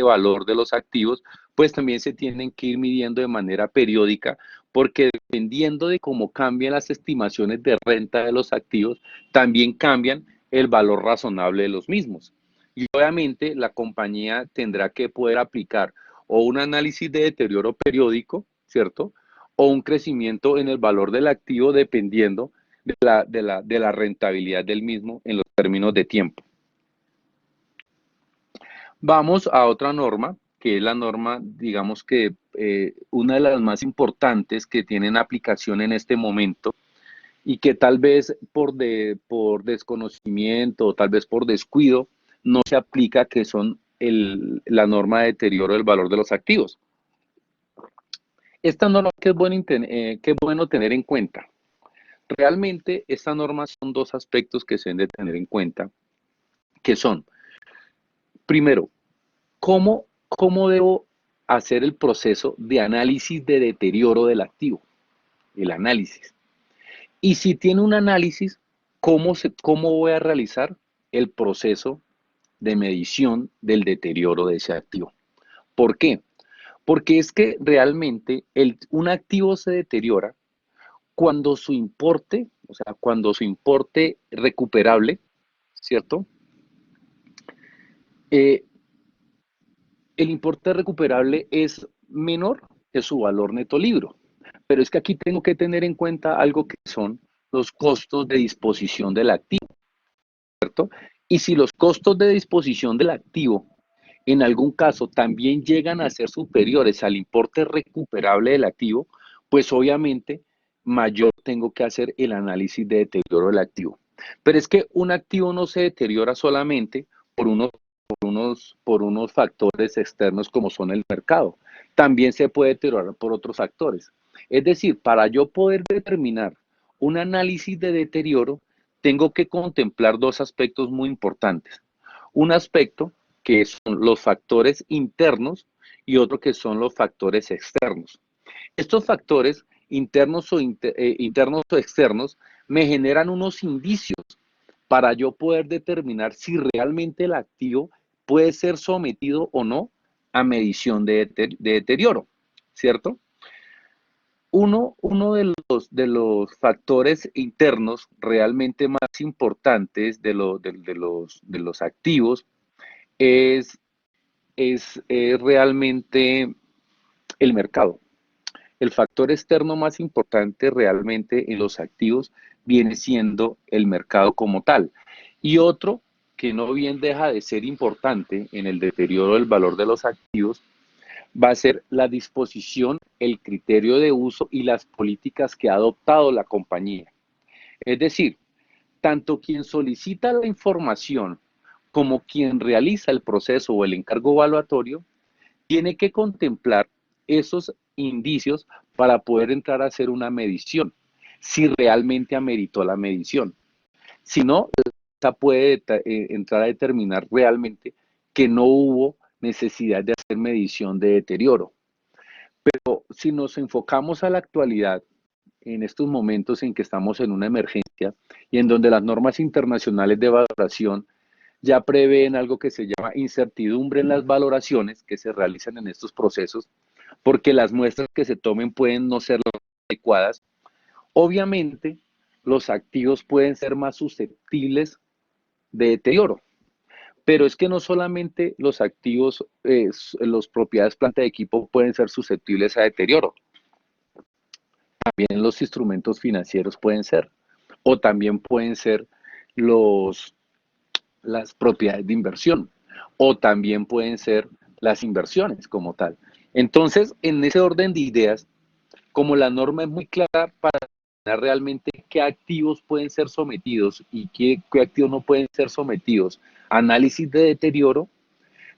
valor de los activos, pues también se tienen que ir midiendo de manera periódica, porque dependiendo de cómo cambian las estimaciones de renta de los activos, también cambian el valor razonable de los mismos. Y obviamente la compañía tendrá que poder aplicar o un análisis de deterioro periódico, ¿cierto? O un crecimiento en el valor del activo dependiendo de la rentabilidad del mismo en los términos de tiempo. Vamos a otra norma, que es la norma, digamos que una de las más importantes que tienen aplicación en este momento y que tal vez por desconocimiento o tal vez por descuido no se aplica, que son la norma de deterioro del valor de los activos. Esta norma que es bueno tener en cuenta. Realmente esta norma son dos aspectos que se deben de tener en cuenta, que son, primero, ¿cómo debo hacer el proceso de análisis de deterioro del activo? El análisis. Y si tiene un análisis, ¿cómo voy a realizar el proceso de medición del deterioro de ese activo? ¿Por qué? Porque es que realmente un activo se deteriora cuando su importe, o sea, cuando su importe recuperable, ¿cierto? Eh, el importe recuperable es menor que su valor neto libro. Pero es que aquí tengo que tener en cuenta algo que son los costos de disposición del activo, ¿cierto? Y si los costos de disposición del activo en algún caso también llegan a ser superiores al importe recuperable del activo, pues obviamente mayor tengo que hacer el análisis de deterioro del activo. Pero es que un activo no se deteriora solamente por unos factores externos como son el mercado. También se puede deteriorar por otros factores. Es decir, para yo poder determinar un análisis de deterioro, tengo que contemplar dos aspectos muy importantes. Un aspecto que son los factores internos y otro que son los factores externos. Estos factores internos o externos me generan unos indicios para yo poder determinar si realmente el activo puede ser sometido o no a medición de deterioro, ¿cierto? Uno de los factores internos realmente más importantes de los activos es, es realmente el mercado. El factor externo más importante realmente en los activos viene siendo el mercado como tal. Y otro que no bien deja de ser importante en el deterioro del valor de los activos va a ser la disposición, el criterio de uso y las políticas que ha adoptado la compañía. Es decir, tanto quien solicita la información como quien realiza el proceso o el encargo evaluatorio tiene que contemplar esos indicios para poder entrar a hacer una medición, si realmente ameritó la medición. Si no, esta puede entrar a determinar realmente que no hubo necesidad de hacer medición de deterioro. Pero si nos enfocamos a la actualidad, en estos momentos en que estamos en una emergencia y en donde las normas internacionales de valoración ya prevén algo que se llama incertidumbre en las valoraciones que se realizan en estos procesos, porque las muestras que se tomen pueden no ser las adecuadas. Obviamente, los activos pueden ser más susceptibles de deterioro, pero es que no solamente los activos, los propiedades, planta de equipo pueden ser susceptibles a deterioro, también los instrumentos financieros pueden ser, o también pueden ser los, las propiedades de inversión, o también pueden ser las inversiones como tal. Entonces, en ese orden de ideas, como la norma es muy clara para determinar realmente qué activos pueden ser sometidos y qué activos no pueden ser sometidos a análisis de deterioro,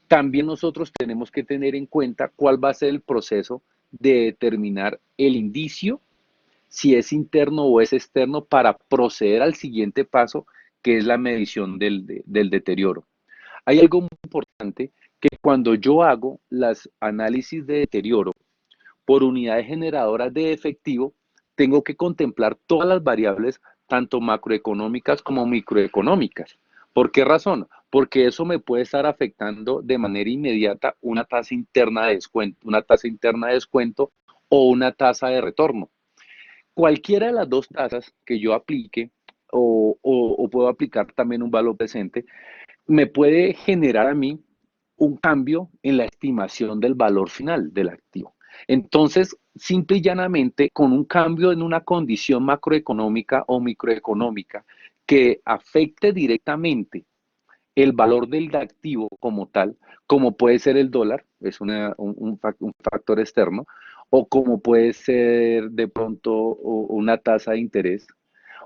también nosotros tenemos que tener en cuenta cuál va a ser el proceso de determinar el indicio, si es interno o es externo, para proceder al siguiente paso, que es la medición del deterioro. Hay algo muy importante, que cuando yo hago las análisis de deterioro por unidades generadoras de efectivo, tengo que contemplar todas las variables, tanto macroeconómicas como microeconómicas. ¿Por qué razón? Porque eso me puede estar afectando de manera inmediata una tasa interna de descuento o una tasa de retorno. Cualquiera de las dos tasas que yo aplique o puedo aplicar también un valor presente, me puede generar a mí un cambio en la estimación del valor final del activo. Entonces, simple y llanamente, con un cambio en una condición macroeconómica o microeconómica que afecte directamente el valor del activo como tal, como puede ser el dólar, es un factor externo, o como puede ser de pronto una tasa de interés,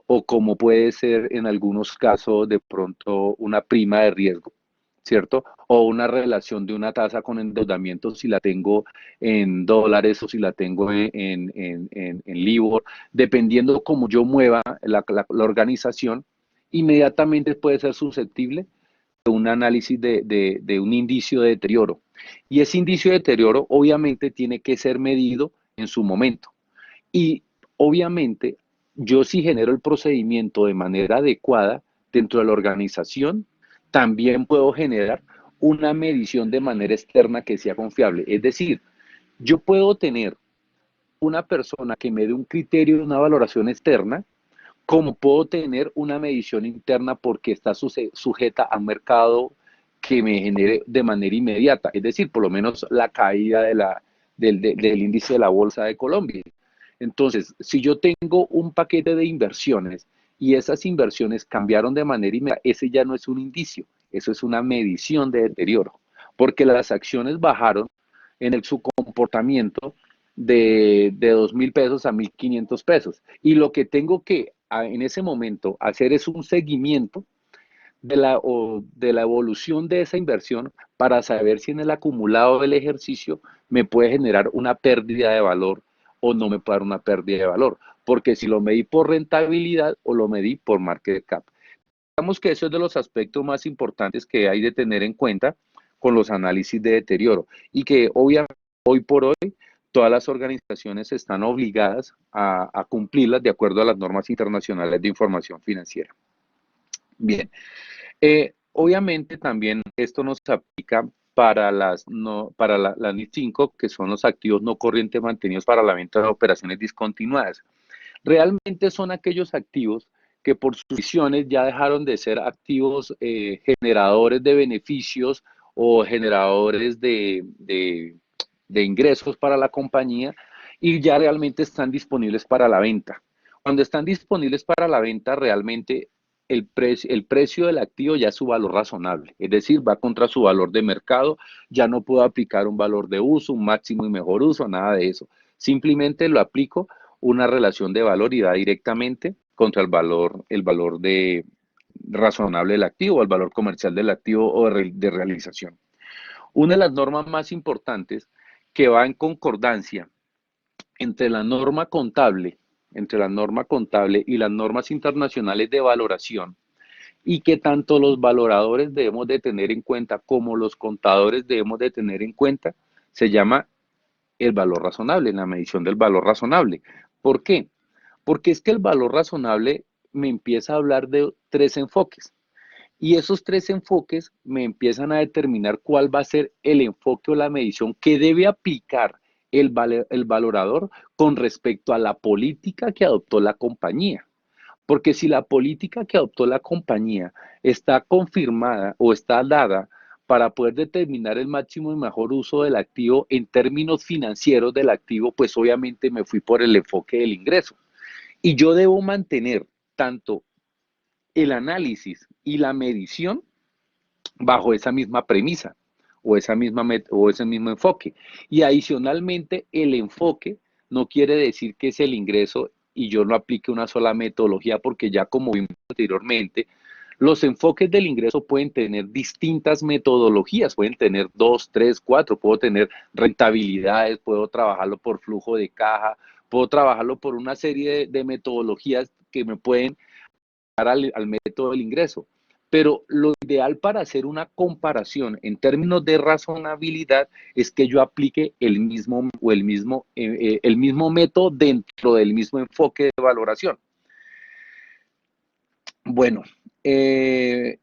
o como puede ser en algunos casos de pronto una prima de riesgo, ¿cierto? O una relación de una tasa con endeudamiento si la tengo en dólares o si la tengo en LIBOR, dependiendo cómo yo mueva la organización, inmediatamente puede ser susceptible de un análisis de un indicio de deterioro. Y ese indicio de deterioro obviamente tiene que ser medido en su momento. Y obviamente yo si genero el procedimiento de manera adecuada dentro de la organización, también puedo generar una medición de manera externa que sea confiable. Es decir, yo puedo tener una persona que me dé un criterio de una valoración externa, como puedo tener una medición interna porque está sujeta a un mercado que me genere de manera inmediata, es decir, por lo menos la caída del índice de la Bolsa de Colombia. Entonces, si yo tengo un paquete de inversiones y esas inversiones cambiaron de manera inmediata, ese ya no es un indicio, eso es una medición de deterioro, porque las acciones bajaron en su comportamiento de 2.000 pesos a 1.500 pesos. Y lo que tengo que en ese momento hacer es un seguimiento de la evolución de esa inversión para saber si en el acumulado del ejercicio me puede generar una pérdida de valor o no me puede dar una pérdida de valor. Porque si lo medí por rentabilidad o lo medí por market cap. Digamos que eso es de los aspectos más importantes que hay de tener en cuenta con los análisis de deterioro y que obviamente hoy por hoy todas las organizaciones están obligadas a cumplirlas de acuerdo a las normas internacionales de información financiera. Bien, obviamente también esto nos aplica para la NIF 5, que son los activos no corrientes mantenidos para la venta de operaciones discontinuadas. Realmente son aquellos activos que por sus visiones ya dejaron de ser activos generadores de beneficios o generadores de ingresos para la compañía y ya realmente están disponibles para la venta. Cuando están disponibles para la venta, realmente el precio del activo ya es su valor razonable, es decir, va contra su valor de mercado, ya no puedo aplicar un valor de uso, un máximo y mejor uso, nada de eso. Simplemente lo aplico una relación de valor y va directamente contra el valor de razonable del activo, el valor comercial del activo o de realización. Una de las normas más importantes que va en concordancia entre la norma contable, y las normas internacionales de valoración, y que tanto los valoradores debemos de tener en cuenta como los contadores debemos de tener en cuenta, se llama el valor razonable, la medición del valor razonable. ¿Por qué? Porque es que el valor razonable me empieza a hablar de tres enfoques. Y esos tres enfoques me empiezan a determinar cuál va a ser el enfoque o la medición que debe aplicar el valorador con respecto a la política que adoptó la compañía. Porque si la política que adoptó la compañía está confirmada o está dada para poder determinar el máximo y mejor uso del activo en términos financieros del activo, pues obviamente me fui por el enfoque del ingreso. Y yo debo mantener tanto el análisis y la medición bajo esa misma premisa o ese mismo enfoque. Y adicionalmente, el enfoque no quiere decir que es el ingreso y yo no aplique una sola metodología, porque ya como vimos anteriormente, los enfoques del ingreso pueden tener distintas metodologías, pueden tener 2, 3, 4, puedo tener rentabilidades, puedo trabajarlo por flujo de caja, puedo trabajarlo por una serie de metodologías que me pueden dar al método del ingreso. Pero lo ideal para hacer una comparación en términos de razonabilidad es que yo aplique el mismo método dentro del mismo enfoque de valoración. Bueno, el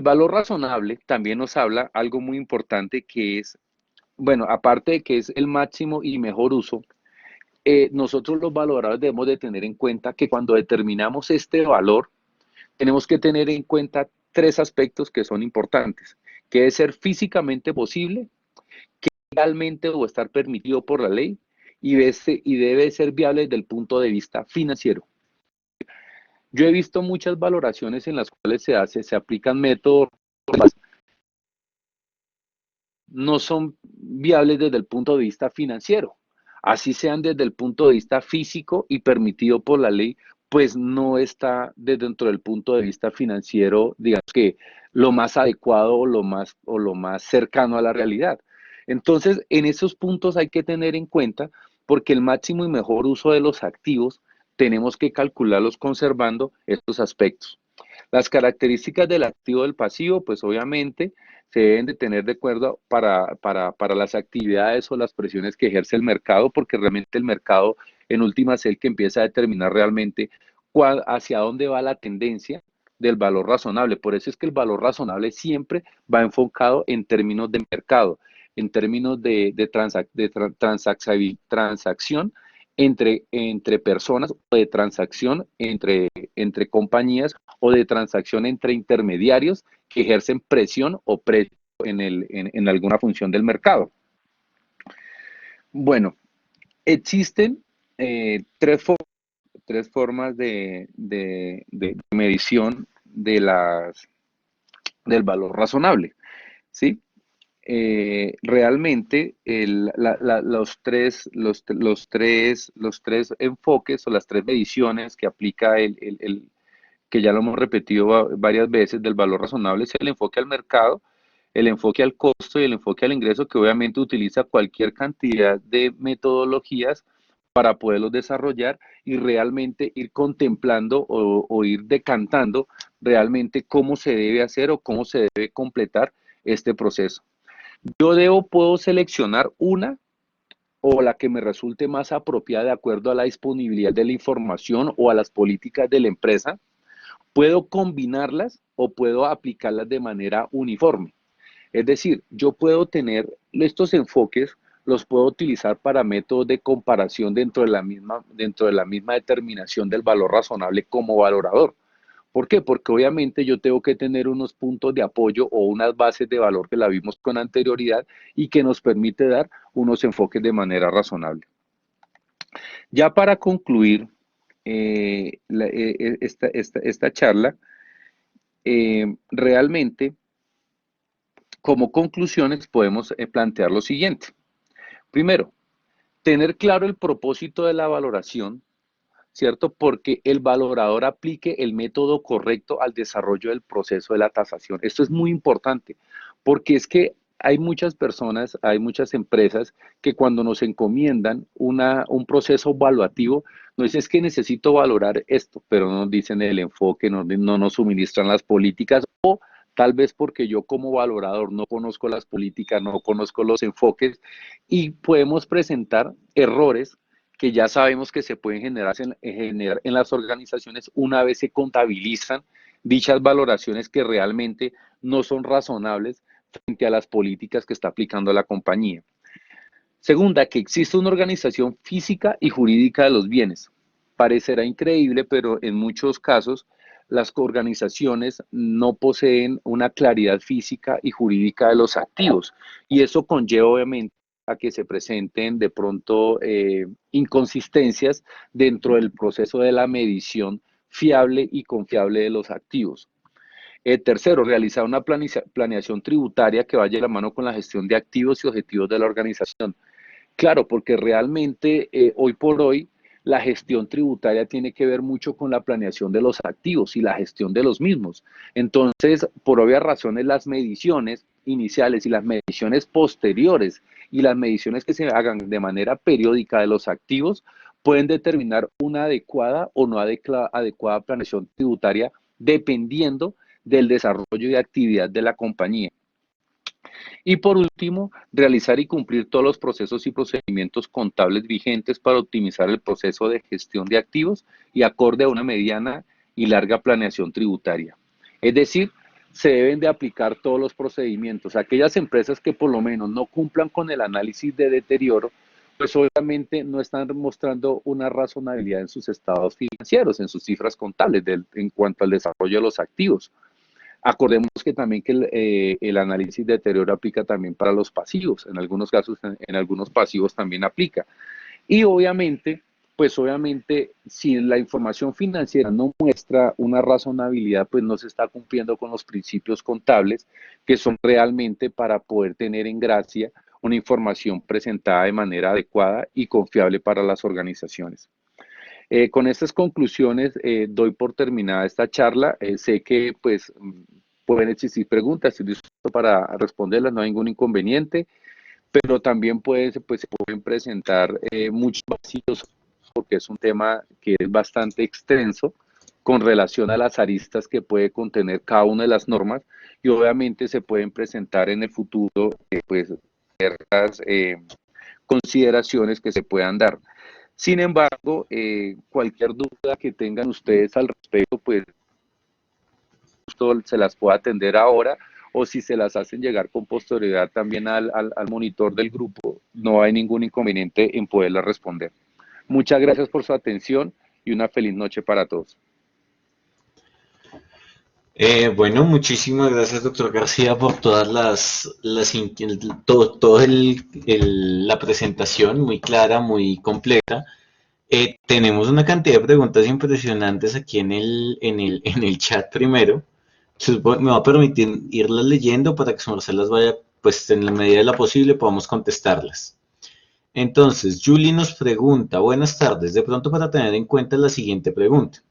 valor razonable también nos habla algo muy importante que es, bueno, aparte de que es el máximo y mejor uso, nosotros los valoradores debemos de tener en cuenta que cuando determinamos este valor, tenemos que tener en cuenta tres aspectos que son importantes, que es ser físicamente posible, que legalmente debe estar permitido por la ley y debe ser viable desde el punto de vista financiero. Yo he visto muchas valoraciones en las cuales se aplican métodos no son viables desde el punto de vista financiero. Así sean desde el punto de vista físico y permitido por la ley, pues no está dentro del punto de vista financiero, digamos que lo más adecuado o lo más cercano a la realidad. Entonces, en esos puntos hay que tener en cuenta, porque el máximo y mejor uso de los activos tenemos que calcularlos conservando estos aspectos. Las características del activo del pasivo, pues obviamente se deben de tener de acuerdo para las actividades o las presiones que ejerce el mercado, porque realmente el mercado en última es el que empieza a determinar realmente hacia dónde va la tendencia del valor razonable. Por eso es que el valor razonable siempre va enfocado en términos de mercado, en términos de transacción entre personas, o de transacción entre compañías, o de transacción entre intermediarios que ejercen presión o precio en alguna función del mercado. Bueno, Existen tres formas de medición del valor razonable, ¿sí? Realmente los tres enfoques o las tres mediciones que aplica que ya lo hemos repetido varias veces del valor razonable es el enfoque al mercado, el enfoque al costo y el enfoque al ingreso, que obviamente utiliza cualquier cantidad de metodologías para poderlos desarrollar y realmente ir contemplando o ir decantando realmente cómo se debe hacer o cómo se debe completar este proceso. Puedo seleccionar una o la que me resulte más apropiada de acuerdo a la disponibilidad de la información o a las políticas de la empresa. Puedo combinarlas o puedo aplicarlas de manera uniforme. Es decir, yo puedo tener estos enfoques, los puedo utilizar para métodos de comparación dentro de la misma determinación del valor razonable como valorador. ¿Por qué? Porque obviamente yo tengo que tener unos puntos de apoyo o unas bases de valor que la vimos con anterioridad y que nos permite dar unos enfoques de manera razonable. Ya para concluir esta charla, realmente como conclusiones podemos plantear lo siguiente. Primero, tener claro el propósito de la valoración, ¿cierto? Porque el valorador aplique el método correcto al desarrollo del proceso de la tasación. Esto es muy importante, porque es que hay muchas personas, hay muchas empresas que cuando nos encomiendan un proceso evaluativo, nos dicen es que necesito valorar esto, pero no nos dicen el enfoque, no nos suministran las políticas o tal vez porque yo como valorador no conozco las políticas, no conozco los enfoques y podemos presentar errores que ya sabemos que se pueden generar en las organizaciones una vez se contabilizan dichas valoraciones que realmente no son razonables frente a las políticas que está aplicando la compañía. Segunda, que existe una organización física y jurídica de los bienes. Parecerá increíble, pero en muchos casos las organizaciones no poseen una claridad física y jurídica de los activos y eso conlleva obviamente a que se presenten de pronto inconsistencias dentro del proceso de la medición fiable y confiable de los activos. Tercero, realizar una planeación tributaria que vaya de la mano con la gestión de activos y objetivos de la organización. Claro, porque realmente hoy por hoy la gestión tributaria tiene que ver mucho con la planeación de los activos y la gestión de los mismos. Entonces, por obvias razones, las mediciones iniciales y las mediciones posteriores y las mediciones que se hagan de manera periódica de los activos pueden determinar una adecuada o no adecuada planeación tributaria dependiendo del desarrollo y actividad de la compañía. Y por último, realizar y cumplir todos los procesos y procedimientos contables vigentes para optimizar el proceso de gestión de activos y acorde a una mediana y larga planeación tributaria. Es decir, se deben de aplicar todos los procedimientos. Aquellas empresas que por lo menos no cumplan con el análisis de deterioro, pues obviamente no están mostrando una razonabilidad en sus estados financieros, en sus cifras contables en cuanto al desarrollo de los activos. Acordemos que también que el análisis de deterioro aplica también para los pasivos. En algunos casos, en algunos pasivos también aplica. Y obviamente, pues obviamente, si la información financiera no muestra una razonabilidad, pues no se está cumpliendo con los principios contables que son realmente para poder tener en gracia una información presentada de manera adecuada y confiable para las organizaciones. Con estas conclusiones doy por terminada esta charla. Sé que pues pueden existir preguntas, estoy dispuesto para responderlas, no hay ningún inconveniente, pero también se pueden presentar muchos vacíos porque es un tema que es bastante extenso con relación a las aristas que puede contener cada una de las normas y obviamente se pueden presentar en el futuro pues ciertas consideraciones que se puedan dar. Sin embargo, cualquier duda que tengan ustedes al respecto, pues se las puedo atender ahora o si se las hacen llegar con posterioridad también al monitor del grupo, no hay ningún inconveniente en poderlas responder. Muchas gracias por su atención y una feliz noche para todos. Bueno, muchísimas gracias, doctor García, por todas todo la presentación muy clara, muy completa. Tenemos una cantidad de preguntas impresionantes aquí en el chat primero. Entonces, me va a permitir irlas leyendo para que su merced las vaya, pues en la medida de lo posible podamos contestarlas. Entonces, Julie nos pregunta, buenas tardes, de pronto para tener en cuenta la siguiente pregunta.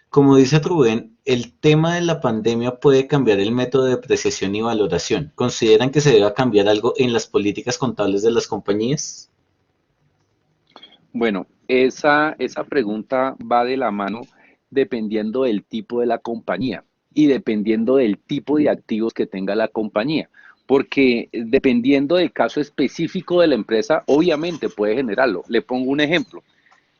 Como dice Rubén, el tema de la pandemia puede cambiar el método de apreciación y valoración. ¿Consideran que se deba cambiar algo en las políticas contables de las compañías? Bueno, esa pregunta va de la mano dependiendo del tipo de la compañía y dependiendo del tipo de activos que tenga la compañía. Porque dependiendo del caso específico de la empresa, obviamente puede generarlo. Le pongo un ejemplo.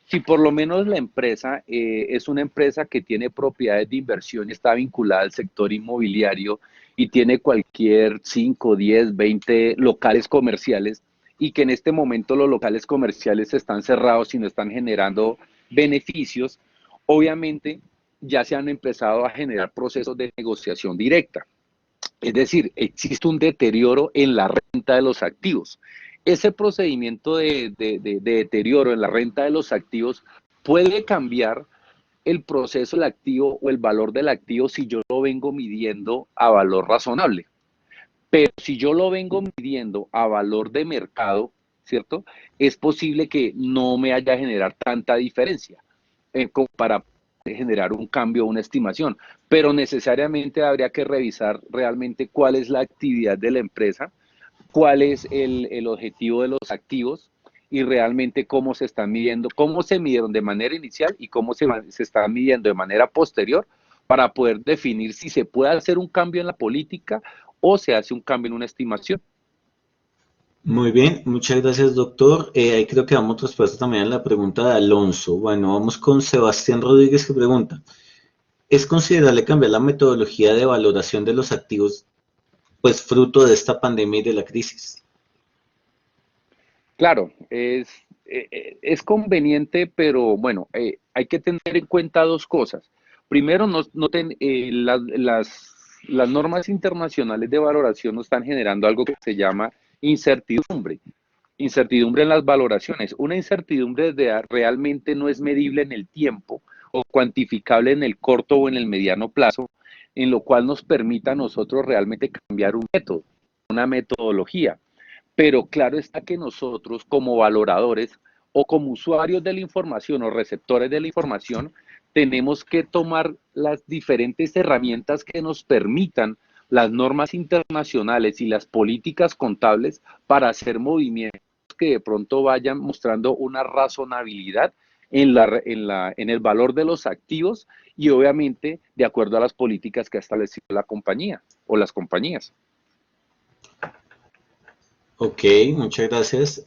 Si por lo menos la empresa es una empresa que tiene propiedades de inversión y está vinculada al sector inmobiliario y tiene cualquier 5, 10, 20 locales comerciales y que en este momento los locales comerciales están cerrados y no están generando beneficios, obviamente ya se han empezado a generar procesos de negociación directa. Es decir, existe un deterioro en la renta de los activos. Ese procedimiento de deterioro en la renta de los activos puede cambiar el proceso del activo o el valor del activo si yo lo vengo midiendo a valor razonable. Pero si yo lo vengo midiendo a valor de mercado, ¿cierto? Es posible que no me haya a generar tanta diferencia para generar un cambio o una estimación, pero necesariamente habría que revisar realmente cuál es la actividad de la empresa, cuál es el objetivo de los activos y realmente cómo se están midiendo, cómo se midieron de manera inicial y cómo se están midiendo de manera posterior para poder definir si se puede hacer un cambio en la política o se hace un cambio en una estimación. Muy bien, muchas gracias, doctor. Ahí creo que damos respuesta también a la pregunta de Alonso. Bueno, vamos con Sebastián Rodríguez que pregunta, ¿es considerable cambiar la metodología de valoración de los activos, pues fruto de esta pandemia y de la crisis? Claro, es conveniente, pero bueno, hay que tener en cuenta dos cosas. Primero, las normas internacionales de valoración nos están generando algo que se llama incertidumbre. Incertidumbre en las valoraciones. Una incertidumbre realmente no es medible en el tiempo o cuantificable en el corto o en el mediano plazo, en lo cual nos permita a nosotros realmente cambiar un método, una metodología. Pero claro está que nosotros como valoradores o como usuarios de la información o receptores de la información, tenemos que tomar las diferentes herramientas que nos permitan las normas internacionales y las políticas contables para hacer movimientos que de pronto vayan mostrando una razonabilidad en el valor de los activos y obviamente de acuerdo a las políticas que ha establecido la compañía o las compañías. Ok, muchas gracias.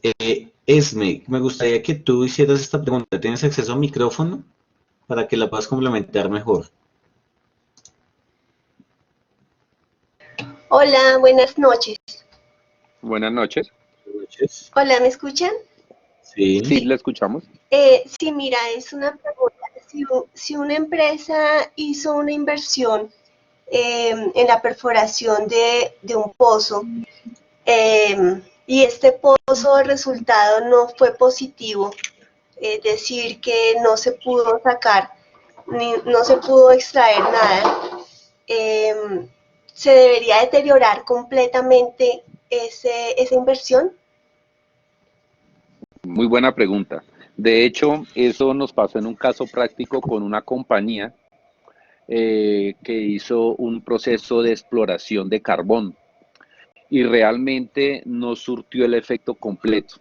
Esme, me gustaría que tú hicieras esta pregunta. ¿Tienes acceso a micrófono para que la puedas complementar mejor? Hola, buenas noches. Buenas noches. Buenas noches. Hola, ¿me escuchan? Sí. Sí, Sí. la escuchamos. Sí, mira, es una pregunta. Si una empresa hizo una inversión en la perforación de un pozo y este pozo, el resultado no fue positivo, es decir, que no se pudo sacar, no se pudo extraer nada, eh, ¿se debería deteriorar completamente esa inversión? Muy buena pregunta. De hecho, eso nos pasó en un caso práctico con una compañía que hizo un proceso de exploración de carbón y realmente no surtió el efecto completo.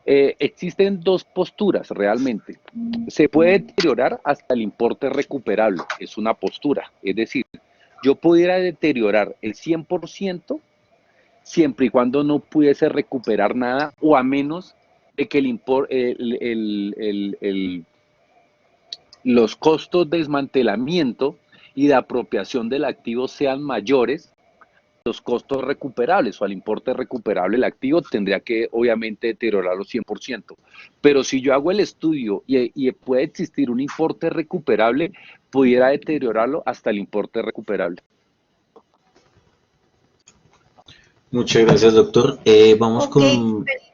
Existen dos posturas realmente. Se puede deteriorar hasta el importe recuperable, es una postura. Es decir, yo pudiera deteriorar el 100% siempre y cuando no pudiese recuperar nada o a menos de que los costos de desmantelamiento y de apropiación del activo sean mayores los costos recuperables o al importe recuperable del activo, tendría que obviamente deteriorarlo 100%. Pero si yo hago el estudio y puede existir un importe recuperable, pudiera deteriorarlo hasta el importe recuperable. Muchas gracias, doctor. Vamos Ok, gracias.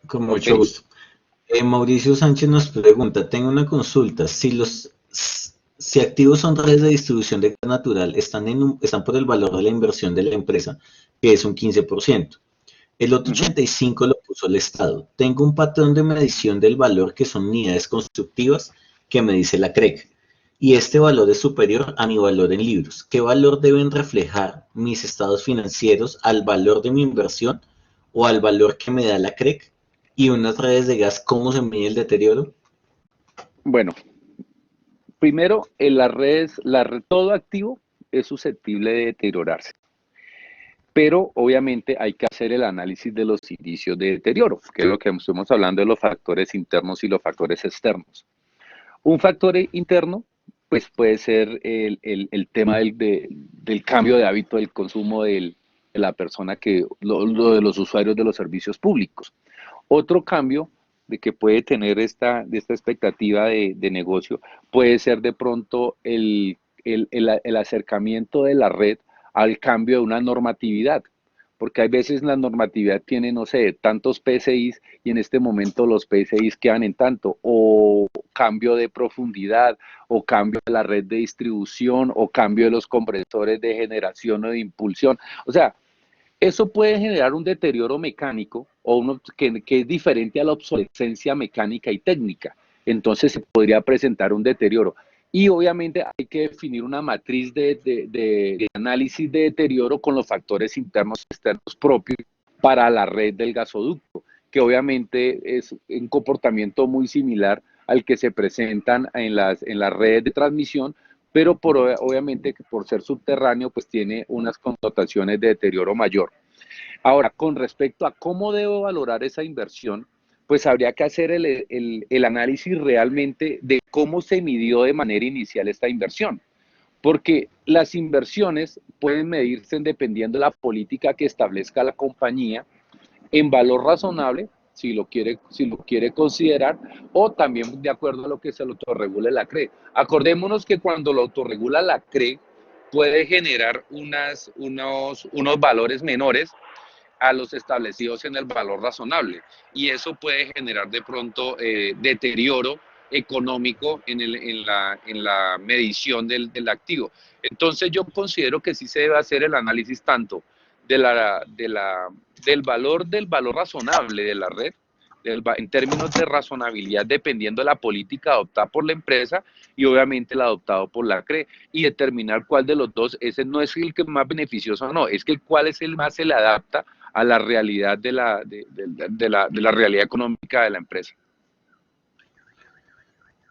con Ok. mucho gusto. Mauricio Sánchez nos pregunta, tengo una consulta, si activos son redes de distribución de gas natural, están por el valor de la inversión de la empresa, que es un 15%. El otro 85% lo puso el Estado. Tengo un patrón de medición del valor que son unidades constructivas que me dice la CREC. Y este valor es superior a mi valor en libros. ¿Qué valor deben reflejar mis estados financieros al valor de mi inversión o al valor que me da la CREC? Y unas redes de gas, ¿cómo se mide el deterioro? Bueno, primero, en las redes, todo activo es susceptible de deteriorarse. Pero obviamente hay que hacer el análisis de los indicios de deterioro, que es lo que estamos hablando de los factores internos y los factores externos. Un factor interno, pues puede ser el tema del cambio de hábito del consumo de la persona, lo de los usuarios de los servicios públicos. Otro cambio de que puede tener de esta expectativa de negocio puede ser de pronto el acercamiento de la red al cambio de una normatividad, porque hay veces la normatividad tiene, no sé, tantos PCIs y en este momento los PCIs quedan en tanto, o cambio de profundidad, o cambio de la red de distribución, o cambio de los compresores de generación o de impulsión. O sea, eso puede generar un deterioro mecánico o uno que es diferente a la obsolescencia mecánica y técnica. Entonces se podría presentar un deterioro. Y obviamente hay que definir una matriz de análisis de deterioro con los factores internos y externos propios para la red del gasoducto, que obviamente es un comportamiento muy similar al que se presentan en las redes de transmisión, pero obviamente que por ser subterráneo pues tiene unas connotaciones de deterioro mayor. Ahora, con respecto a cómo debo valorar esa inversión, pues habría que hacer el análisis realmente de cómo se midió de manera inicial esta inversión, porque las inversiones pueden medirse dependiendo de la política que establezca la compañía en valor razonable, si lo quiere considerar, o también de acuerdo a lo que se lo autorregule la CRE. Acordémonos que cuando lo autorregula la CRE, puede generar unos valores menores a los establecidos en el valor razonable, y eso puede generar de pronto deterioro económico en la medición del activo. Entonces yo considero que sí se debe hacer el análisis tanto del valor razonable de la red, en términos de razonabilidad, dependiendo de la política adoptada por la empresa y obviamente la adoptada por la CRE, y determinar cuál de los dos, ese no es el que más beneficioso o no, es que cuál es el más se le adapta a la realidad de la realidad económica de la empresa.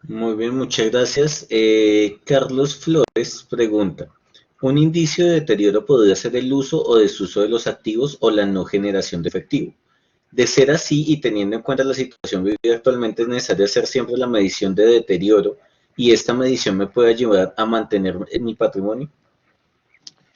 Muy bien, muchas gracias. Carlos Flores pregunta, ¿un indicio de deterioro podría ser el uso o desuso de los activos o la no generación de efectivo? De ser así y teniendo en cuenta la situación vivida actualmente, es necesario hacer siempre la medición de deterioro y esta medición me puede ayudar a mantener mi patrimonio.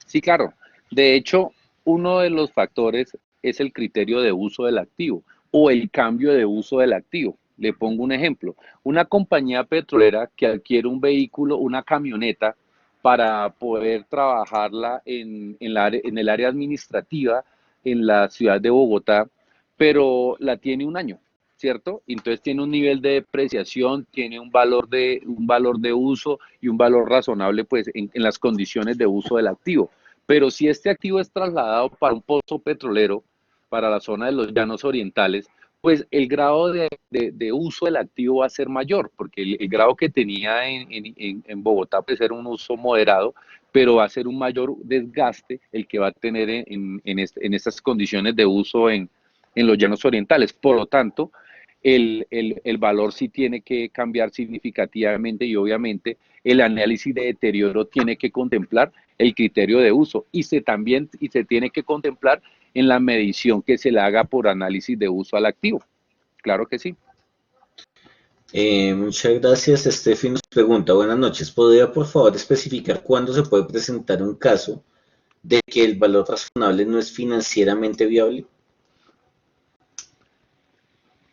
Sí, claro. De hecho, uno de los factores es el criterio de uso del activo o el cambio de uso del activo. Le pongo un ejemplo. Una compañía petrolera que adquiere un vehículo, una camioneta, para poder trabajarla en el área administrativa en la ciudad de Bogotá, pero la tiene un año, ¿cierto? Entonces tiene un nivel de depreciación, tiene un valor de uso y un valor razonable pues en las condiciones de uso del activo. Pero si este activo es trasladado para un pozo petrolero, para la zona de los llanos orientales, pues el grado de uso del activo va a ser mayor, porque el grado que tenía en Bogotá puede ser un uso moderado, pero va a ser un mayor desgaste el que va a tener en estas condiciones de uso en los llanos orientales. Por lo tanto, el valor sí tiene que cambiar significativamente y obviamente el análisis de deterioro tiene que contemplar el criterio de uso y se tiene que contemplar en la medición que se le haga por análisis de uso al activo. Claro que sí. Muchas gracias. Steffi nos pregunta, buenas noches, ¿podría por favor especificar cuándo se puede presentar un caso de que el valor razonable no es financieramente viable?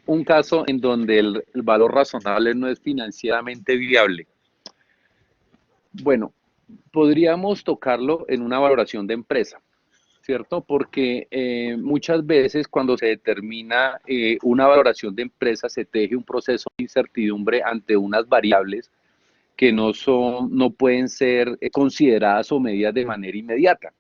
Un caso en donde el valor razonable no es financieramente viable. Bueno, podríamos tocarlo en una valoración de empresa, ¿cierto? Porque muchas veces cuando se determina una valoración de empresa se teje un proceso de incertidumbre ante unas variables que no pueden ser consideradas o medidas de manera inmediata,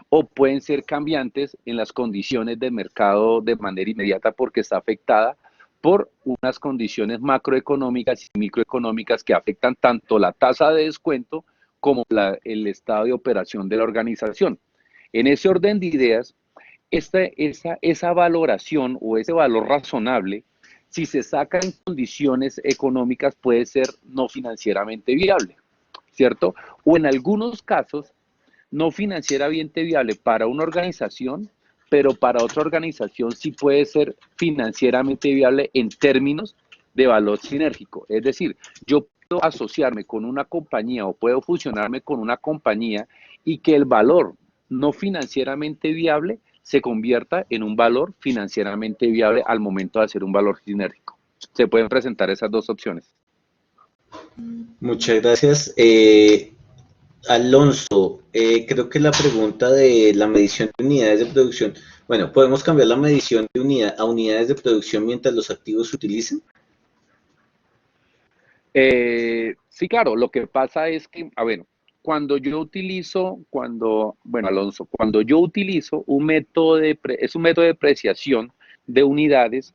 o pueden ser cambiantes en las condiciones de mercado de manera inmediata porque está afectada por unas condiciones macroeconómicas y microeconómicas que afectan tanto la tasa de descuento como el estado de operación de la organización. En ese orden de ideas, esa valoración o ese valor razonable, si se saca en condiciones económicas, puede ser no financieramente viable, ¿cierto? O en algunos casos, no financieramente viable para una organización, pero para otra organización sí puede ser financieramente viable en términos de valor sinérgico. Es decir, yo puedo asociarme con una compañía o puedo fusionarme con una compañía y que el valor no financieramente viable se convierta en un valor financieramente viable al momento de hacer un valor sinérgico. Se pueden presentar esas dos opciones. Muchas gracias. Alonso, creo que la pregunta de la medición de unidades de producción, bueno, ¿podemos cambiar la medición de unidad a unidades de producción mientras los activos se utilicen? Sí, claro, lo que pasa es que, a ver, Alonso, cuando yo utilizo un método es un método de depreciación de unidades,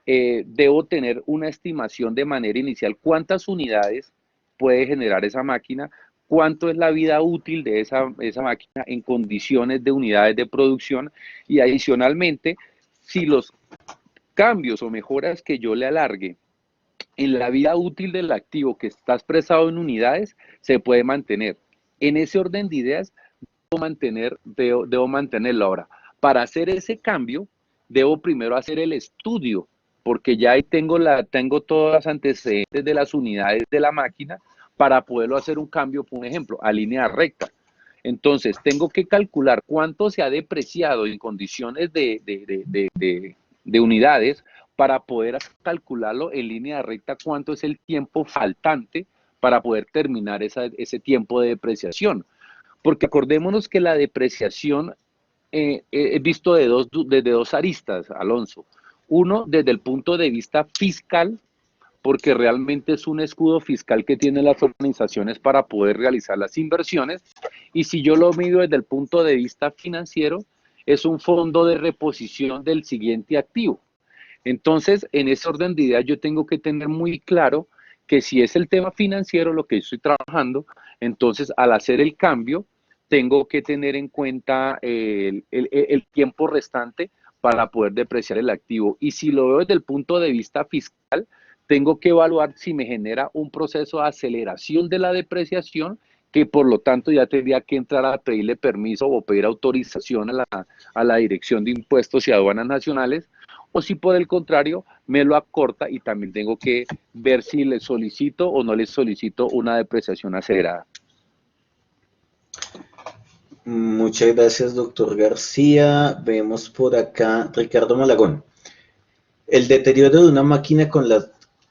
debo tener una estimación de manera inicial cuántas unidades puede generar esa máquina, cuánto es la vida útil de esa máquina en condiciones de unidades de producción y adicionalmente, si los cambios o mejoras que yo le alargue en la vida útil del activo que está expresado en unidades, se puede mantener. En ese orden de ideas, debo mantenerlo ahora. Para hacer ese cambio, debo primero hacer el estudio, porque ya ahí tengo todos los antecedentes de las unidades de la máquina para poderlo hacer un cambio, por ejemplo, a línea recta. Entonces, tengo que calcular cuánto se ha depreciado en condiciones de unidades para poder calcularlo en línea recta cuánto es el tiempo faltante para poder terminar ese tiempo de depreciación. Porque acordémonos que la depreciación es visto desde dos aristas, Alonso. Uno, desde el punto de vista fiscal, porque realmente es un escudo fiscal que tienen las organizaciones para poder realizar las inversiones. Y si yo lo mido desde el punto de vista financiero, es un fondo de reposición del siguiente activo. Entonces, en ese orden de ideas, yo tengo que tener muy claro que si es el tema financiero lo que estoy trabajando, entonces al hacer el cambio, tengo que tener en cuenta el tiempo restante para poder depreciar el activo. Y si lo veo desde el punto de vista fiscal, tengo que evaluar si me genera un proceso de aceleración de la depreciación, que por lo tanto ya tendría que entrar a pedirle permiso o pedir autorización a la Dirección de Impuestos y Aduanas Nacionales, o si por el contrario me lo acorta y también tengo que ver si le solicito o no le solicito una depreciación acelerada. Muchas gracias, doctor García. Vemos por acá Ricardo Malagón. El deterioro de una máquina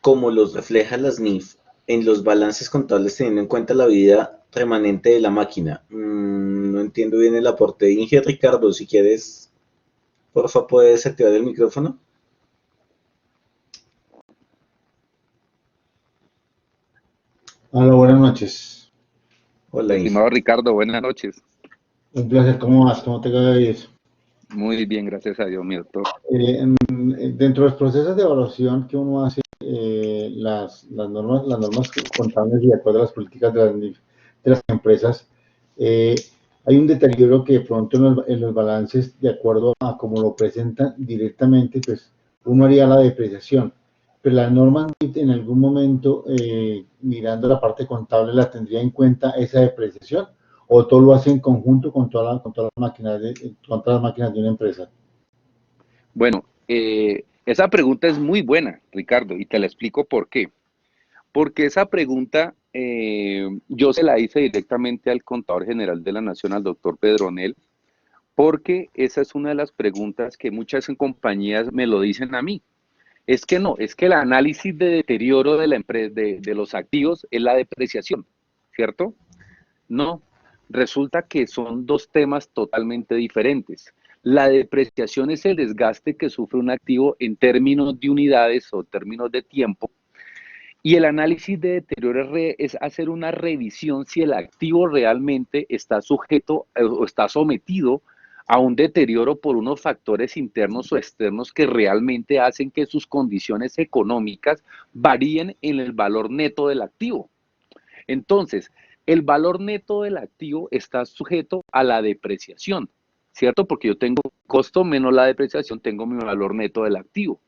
como los refleja las NIF en los balances contables teniendo en cuenta la vida remanente de la máquina. No entiendo bien el aporte de Inge. Ricardo, si quieres, porfa, puedes activar el micrófono. Hola, buenas noches. Hola, Inge. Estimado Ricardo, buenas noches. Un placer, ¿cómo vas? ¿Cómo te va ir? Muy bien, gracias a Dios, mi doctor. Dentro de los procesos de evaluación que uno hace, las normas contables y de acuerdo a las políticas de las empresas, eh, hay un deterioro que de pronto en los balances, de acuerdo a cómo lo presentan directamente, pues uno haría la depreciación. Pero la norma en algún momento, mirando la parte contable, la tendría en cuenta esa depreciación, o todo lo hace en conjunto con todas las máquinas de una empresa. Bueno, esa pregunta es muy buena, Ricardo, y te la explico por qué. Porque esa pregunta yo se la hice directamente al contador general de la Nación, al doctor Pedronel, porque esa es una de las preguntas que muchas compañías me lo dicen a mí. Es que no, es que el análisis de deterioro de la empresa, de los activos es la depreciación, ¿cierto? No, resulta que son dos temas totalmente diferentes. La depreciación es el desgaste que sufre un activo en términos de unidades o términos de tiempo, y el análisis de deterioro es hacer una revisión si el activo realmente está sujeto o está sometido a un deterioro por unos factores internos o externos que realmente hacen que sus condiciones económicas varíen en el valor neto del activo. Entonces, el valor neto del activo está sujeto a la depreciación, ¿cierto? Porque yo tengo costo menos la depreciación, tengo mi valor neto del activo.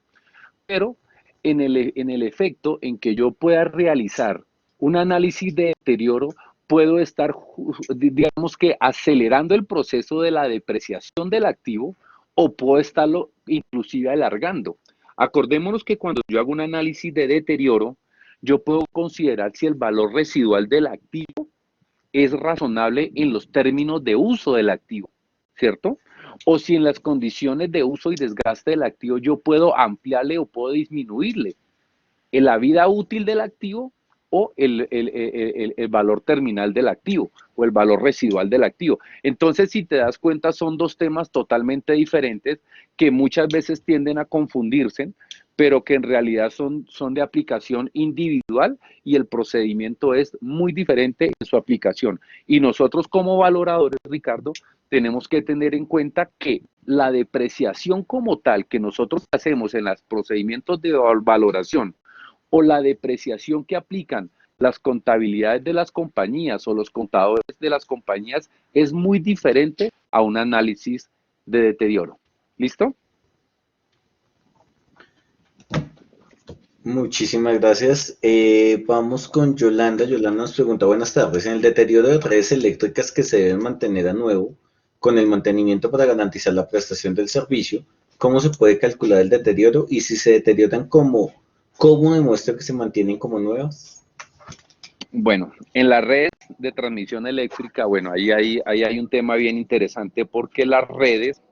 Pero en el efecto en que yo pueda realizar un análisis de deterioro, puedo estar, digamos que, acelerando el proceso de la depreciación del activo o puedo estarlo inclusive alargando. Acordémonos que cuando yo hago un análisis de deterioro, yo puedo considerar si el valor residual del activo es razonable en los términos de uso del activo, ¿cierto? O si en las condiciones de uso y desgaste del activo yo puedo ampliarle o puedo disminuirle en la vida útil del activo o el valor terminal del activo o el valor residual del activo. Entonces, si te das cuenta, son dos temas totalmente diferentes que muchas veces tienden a confundirse, pero que en realidad son de aplicación individual y el procedimiento es muy diferente en su aplicación. Y nosotros como valoradores, Ricardo, tenemos que tener en cuenta que la depreciación como tal que nosotros hacemos en los procedimientos de valoración o la depreciación que aplican las contabilidades de las compañías o los contadores de las compañías es muy diferente a un análisis de deterioro. ¿Listo? Muchísimas gracias. Vamos con Yolanda. Yolanda nos pregunta, buenas tardes. En el deterioro de redes eléctricas que se deben mantener a nuevo, con el mantenimiento para garantizar la prestación del servicio, ¿cómo se puede calcular el deterioro? Y si se deterioran, ¿cómo demuestra que se mantienen como nuevas? Bueno, en la red de transmisión eléctrica, bueno, ahí hay un tema bien interesante porque las redes,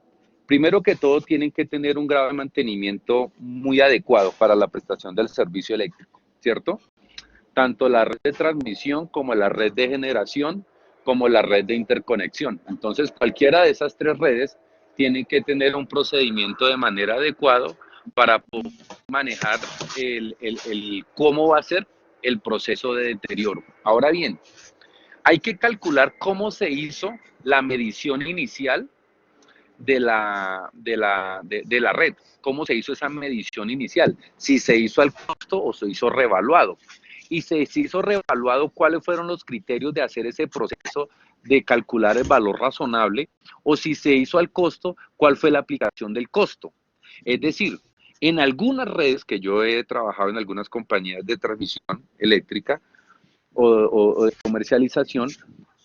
primero que todo, tienen que tener un grado de mantenimiento muy adecuado para la prestación del servicio eléctrico, ¿cierto? Tanto la red de transmisión como la red de generación, como la red de interconexión. Entonces, cualquiera de esas tres redes tiene que tener un procedimiento de manera adecuado para poder manejar cómo va a ser el proceso de deterioro. Ahora bien, hay que calcular cómo se hizo la medición inicial de la red, cómo se hizo esa medición inicial, si se hizo al costo o se hizo revaluado. Y se hizo revaluado, cuáles fueron los criterios de hacer ese proceso de calcular el valor razonable, o si se hizo al costo, cuál fue la aplicación del costo. Es decir, en algunas redes que yo he trabajado en algunas compañías de transmisión eléctrica o de comercialización,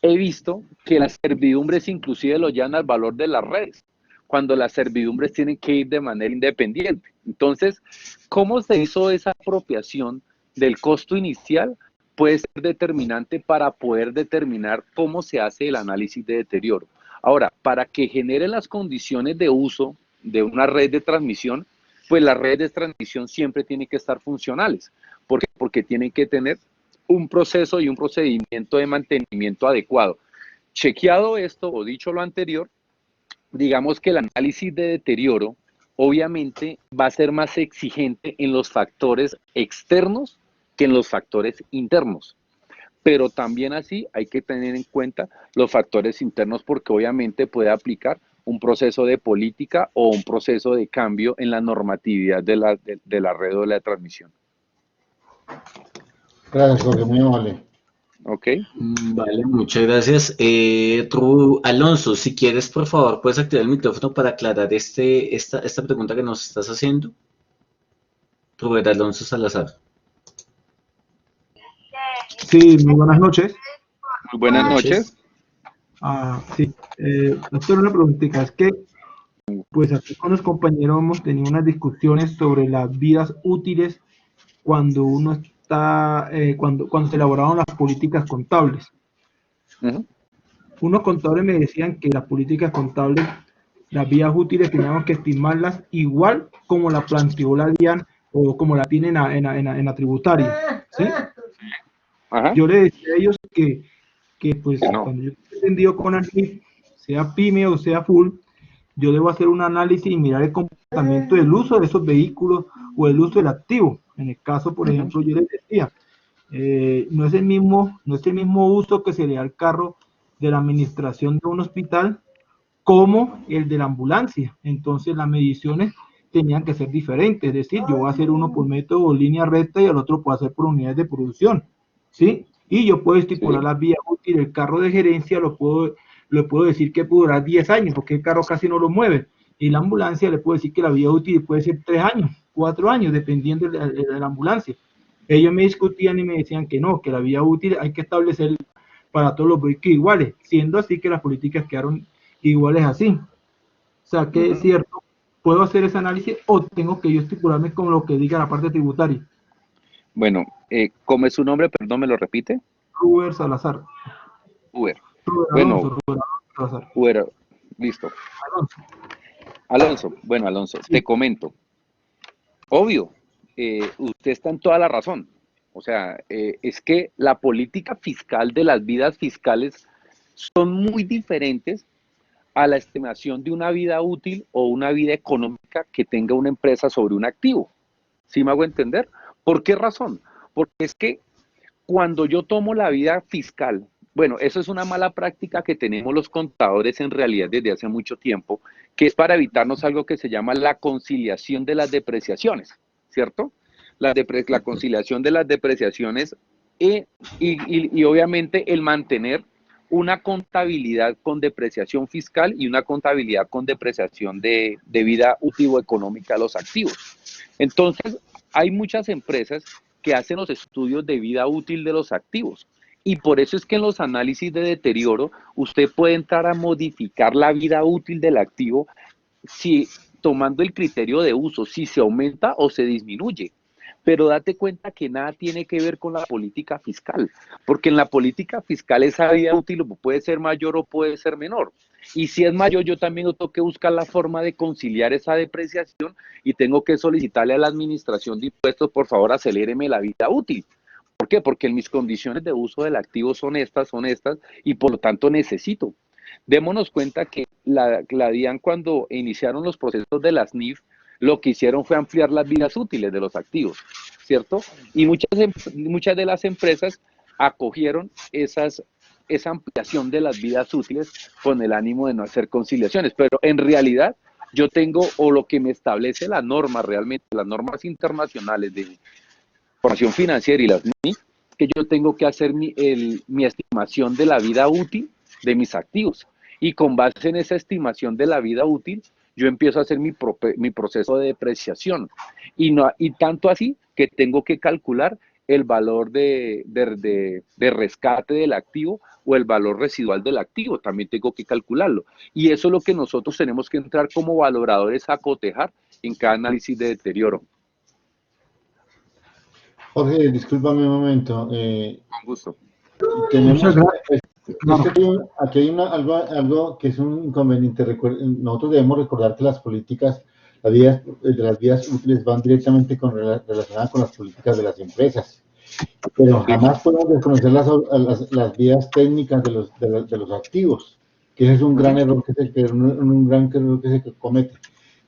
he visto que las servidumbres inclusive lo llevan al valor de las redes, cuando las servidumbres tienen que ir de manera independiente. Entonces, ¿cómo se hizo esa apropiación del costo inicial? Puede ser determinante para poder determinar cómo se hace el análisis de deterioro. Ahora, para que genere las condiciones de uso de una red de transmisión, pues las redes de transmisión siempre tienen que estar funcionales. ¿Por qué? Porque tienen que tener un proceso y un procedimiento de mantenimiento adecuado. Chequeado esto, o dicho lo anterior, digamos que el análisis de deterioro obviamente va a ser más exigente en los factores externos que en los factores internos. Pero también así hay que tener en cuenta los factores internos porque obviamente puede aplicar un proceso de política o un proceso de cambio en la normatividad de la red o de la transmisión. Gracias, Jorge, muy amable. ¿Ok? Vale, muchas gracias. Alonso, si quieres, por favor, puedes activar el micrófono para aclarar esta pregunta que nos estás haciendo. Rubén Alonso Salazar. Sí, muy buenas noches. Muy buenas noches. Sí, doctor, una preguntita. Es que, pues aquí con los compañeros hemos tenido unas discusiones sobre las vidas útiles cuando uno cuando se elaboraron las políticas contables. Ujú. Unos contadores me decían que las políticas contables, las vías útiles, teníamos que estimarlas igual como la planteó la DIAN o como la tienen en la tributaria, ¿sí? Ajá. Yo le decía a ellos que pues Que no. cuando yo estoy entendido con ANIF, sea PYME o sea full, yo debo hacer un análisis y mirar el comportamiento del uso de esos vehículos o el uso del activo. En el caso, por Ujú. ejemplo, yo les decía, no es el mismo uso que se le da al carro de la administración de un hospital como el de la ambulancia. Entonces las mediciones tenían que ser diferentes, es decir, yo voy a hacer uno por método línea recta y el otro puedo hacer por unidades de producción, ¿sí? Y yo puedo estipular Sí. las vías útiles. El carro de gerencia lo puedo decir que puede durar 10 años, porque el carro casi no lo mueve. Y la ambulancia le puedo decir que la vía útil puede ser 3 años, 4 años, dependiendo de la ambulancia. Ellos me discutían y me decían que no, que la vía útil hay que establecer para todos los vehículos iguales, siendo así que las políticas quedaron iguales así. O sea, que es cierto, puedo hacer ese análisis o tengo que yo estipularme con lo que diga la parte tributaria. Bueno, ¿cómo es su nombre? Perdón, ¿me lo repite? Ruber Salazar. Uber. Ruber Bueno, Alonso, Ruber Salazar. Uber, listo. Alonso. Alonso, bueno, Alonso, Sí. te comento. Obvio, usted está en toda la razón. O sea, es que la política fiscal de las vidas fiscales son muy diferentes a la estimación de una vida útil o una vida económica que tenga una empresa sobre un activo. ¿Sí me hago entender? ¿Por qué razón? Porque es que cuando yo tomo la vida fiscal, bueno, eso es una mala práctica que tenemos los contadores en realidad desde hace mucho tiempo, que es para evitarnos algo que se llama la conciliación de las depreciaciones, ¿cierto? La conciliación de las depreciaciones y obviamente el mantener una contabilidad con depreciación fiscal y una contabilidad con depreciación de vida útil o económica de los activos. Entonces, hay muchas empresas que hacen los estudios de vida útil de los activos. Y por eso es que en los análisis de deterioro usted puede entrar a modificar la vida útil del activo si tomando el criterio de uso, si se aumenta o se disminuye. Pero date cuenta que nada tiene que ver con la política fiscal, porque en la política fiscal esa vida útil puede ser mayor o puede ser menor. Y si es mayor, yo también tengo que buscar la forma de conciliar esa depreciación y tengo que solicitarle a la administración de impuestos, por favor, aceléreme la vida útil. ¿Por qué? Porque mis condiciones de uso del activo son estas, y por lo tanto necesito. Démonos cuenta que la DIAN cuando iniciaron los procesos de las NIF, lo que hicieron fue ampliar las vidas útiles de los activos, ¿cierto? Y muchas de las empresas acogieron esa ampliación de las vidas útiles con el ánimo de no hacer conciliaciones, pero en realidad yo tengo, o lo que me establece la norma realmente, las normas internacionales de información financiera y las NIF, que yo tengo que hacer mi estimación de la vida útil de mis activos. Y con base en esa estimación de la vida útil, yo empiezo a hacer mi proceso de depreciación. Y tanto así que tengo que calcular el valor de rescate del activo o el valor residual del activo. También tengo que calcularlo. Y eso es lo que nosotros tenemos que entrar como valoradores a cotejar en cada análisis de deterioro. Jorge, discúlpame un momento. Con gusto. Tenemos, Muchas gracias. es Claro. que aquí hay algo que es un inconveniente. Nosotros debemos recordar que las políticas de las vías útiles van directamente relacionadas con las políticas de las empresas, pero jamás podemos desconocer las vías técnicas de los activos, que ese es un gran error un gran error que se comete.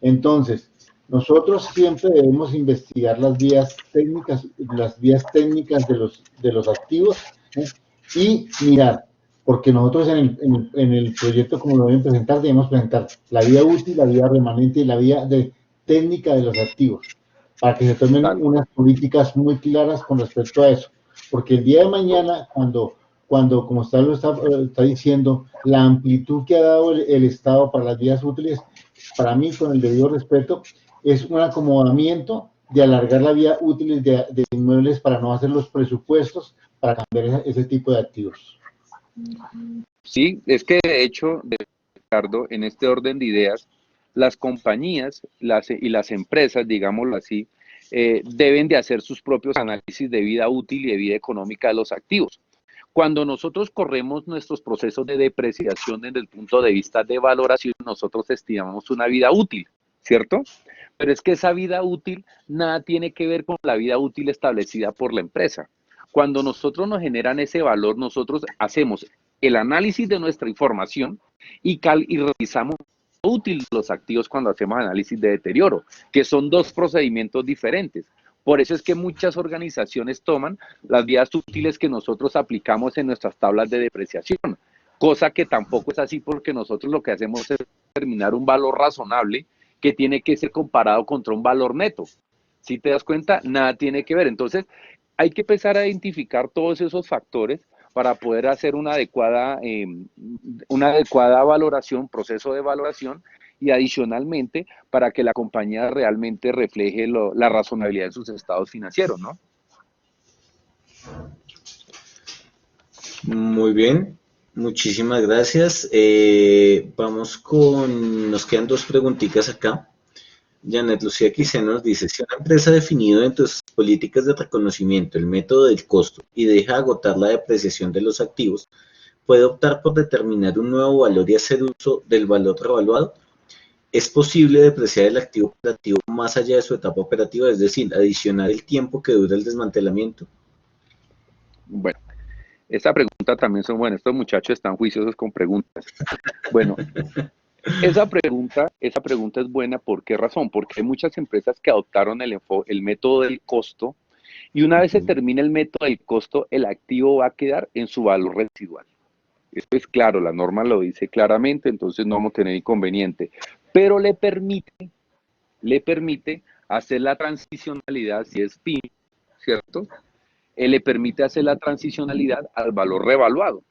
Entonces, nosotros siempre debemos investigar las vías técnicas de los activos, ¿eh? Y mirar, porque nosotros en el proyecto, como lo voy a presentar, debemos presentar la vía útil, la vía remanente y la vía técnica de los activos, para que se tomen unas políticas muy claras con respecto a eso. Porque el día de mañana, como usted lo está diciendo, la amplitud que ha dado el Estado para las vías útiles, para mí, con el debido respeto, es un acomodamiento de alargar la vía útil de inmuebles para no hacer los presupuestos para cambiar ese tipo de activos. Sí, es que de hecho, Ricardo, en este orden de ideas, las compañías y las empresas, digámoslo así, deben de hacer sus propios análisis de vida útil y de vida económica de los activos. Cuando nosotros corremos nuestros procesos de depreciación desde el punto de vista de valoración, nosotros estimamos una vida útil, ¿cierto? Pero es que esa vida útil nada tiene que ver con la vida útil establecida por la empresa. Cuando nosotros nos generan ese valor, nosotros hacemos el análisis de nuestra información y revisamos útil los activos cuando hacemos análisis de deterioro, que son dos procedimientos diferentes. Por eso es que muchas organizaciones toman las vidas útiles que nosotros aplicamos en nuestras tablas de depreciación, cosa que tampoco es así porque nosotros lo que hacemos es determinar un valor razonable que tiene que ser comparado contra un valor neto. Si te das cuenta, nada tiene que ver. Entonces, hay que empezar a identificar todos esos factores para poder hacer una adecuada valoración, proceso de valoración, y adicionalmente para que la compañía realmente refleje la razonabilidad de sus estados financieros, ¿no? Muy bien, muchísimas gracias. Nos quedan dos preguntitas acá. Janet Lucía Quise nos dice, si una empresa ha definido dentro de sus políticas de reconocimiento el método del costo y deja agotar la depreciación de los activos, ¿puede optar por determinar un nuevo valor y hacer uso del valor revaluado? ¿Es posible depreciar el activo operativo más allá de su etapa operativa, es decir, adicionar el tiempo que dura el desmantelamiento? Bueno, esta pregunta también son buenas. Estos muchachos están juiciosos con preguntas. Bueno, esa pregunta es buena. ¿Por qué razón? Porque hay muchas empresas que adoptaron el método del costo y una vez se termina el método del costo, el activo va a quedar en su valor residual. Esto es claro, la norma lo dice claramente, entonces no vamos a tener inconveniente. Pero le permite hacer la transicionalidad, si es PIN, ¿cierto? Le permite hacer la transicionalidad al valor revaluado.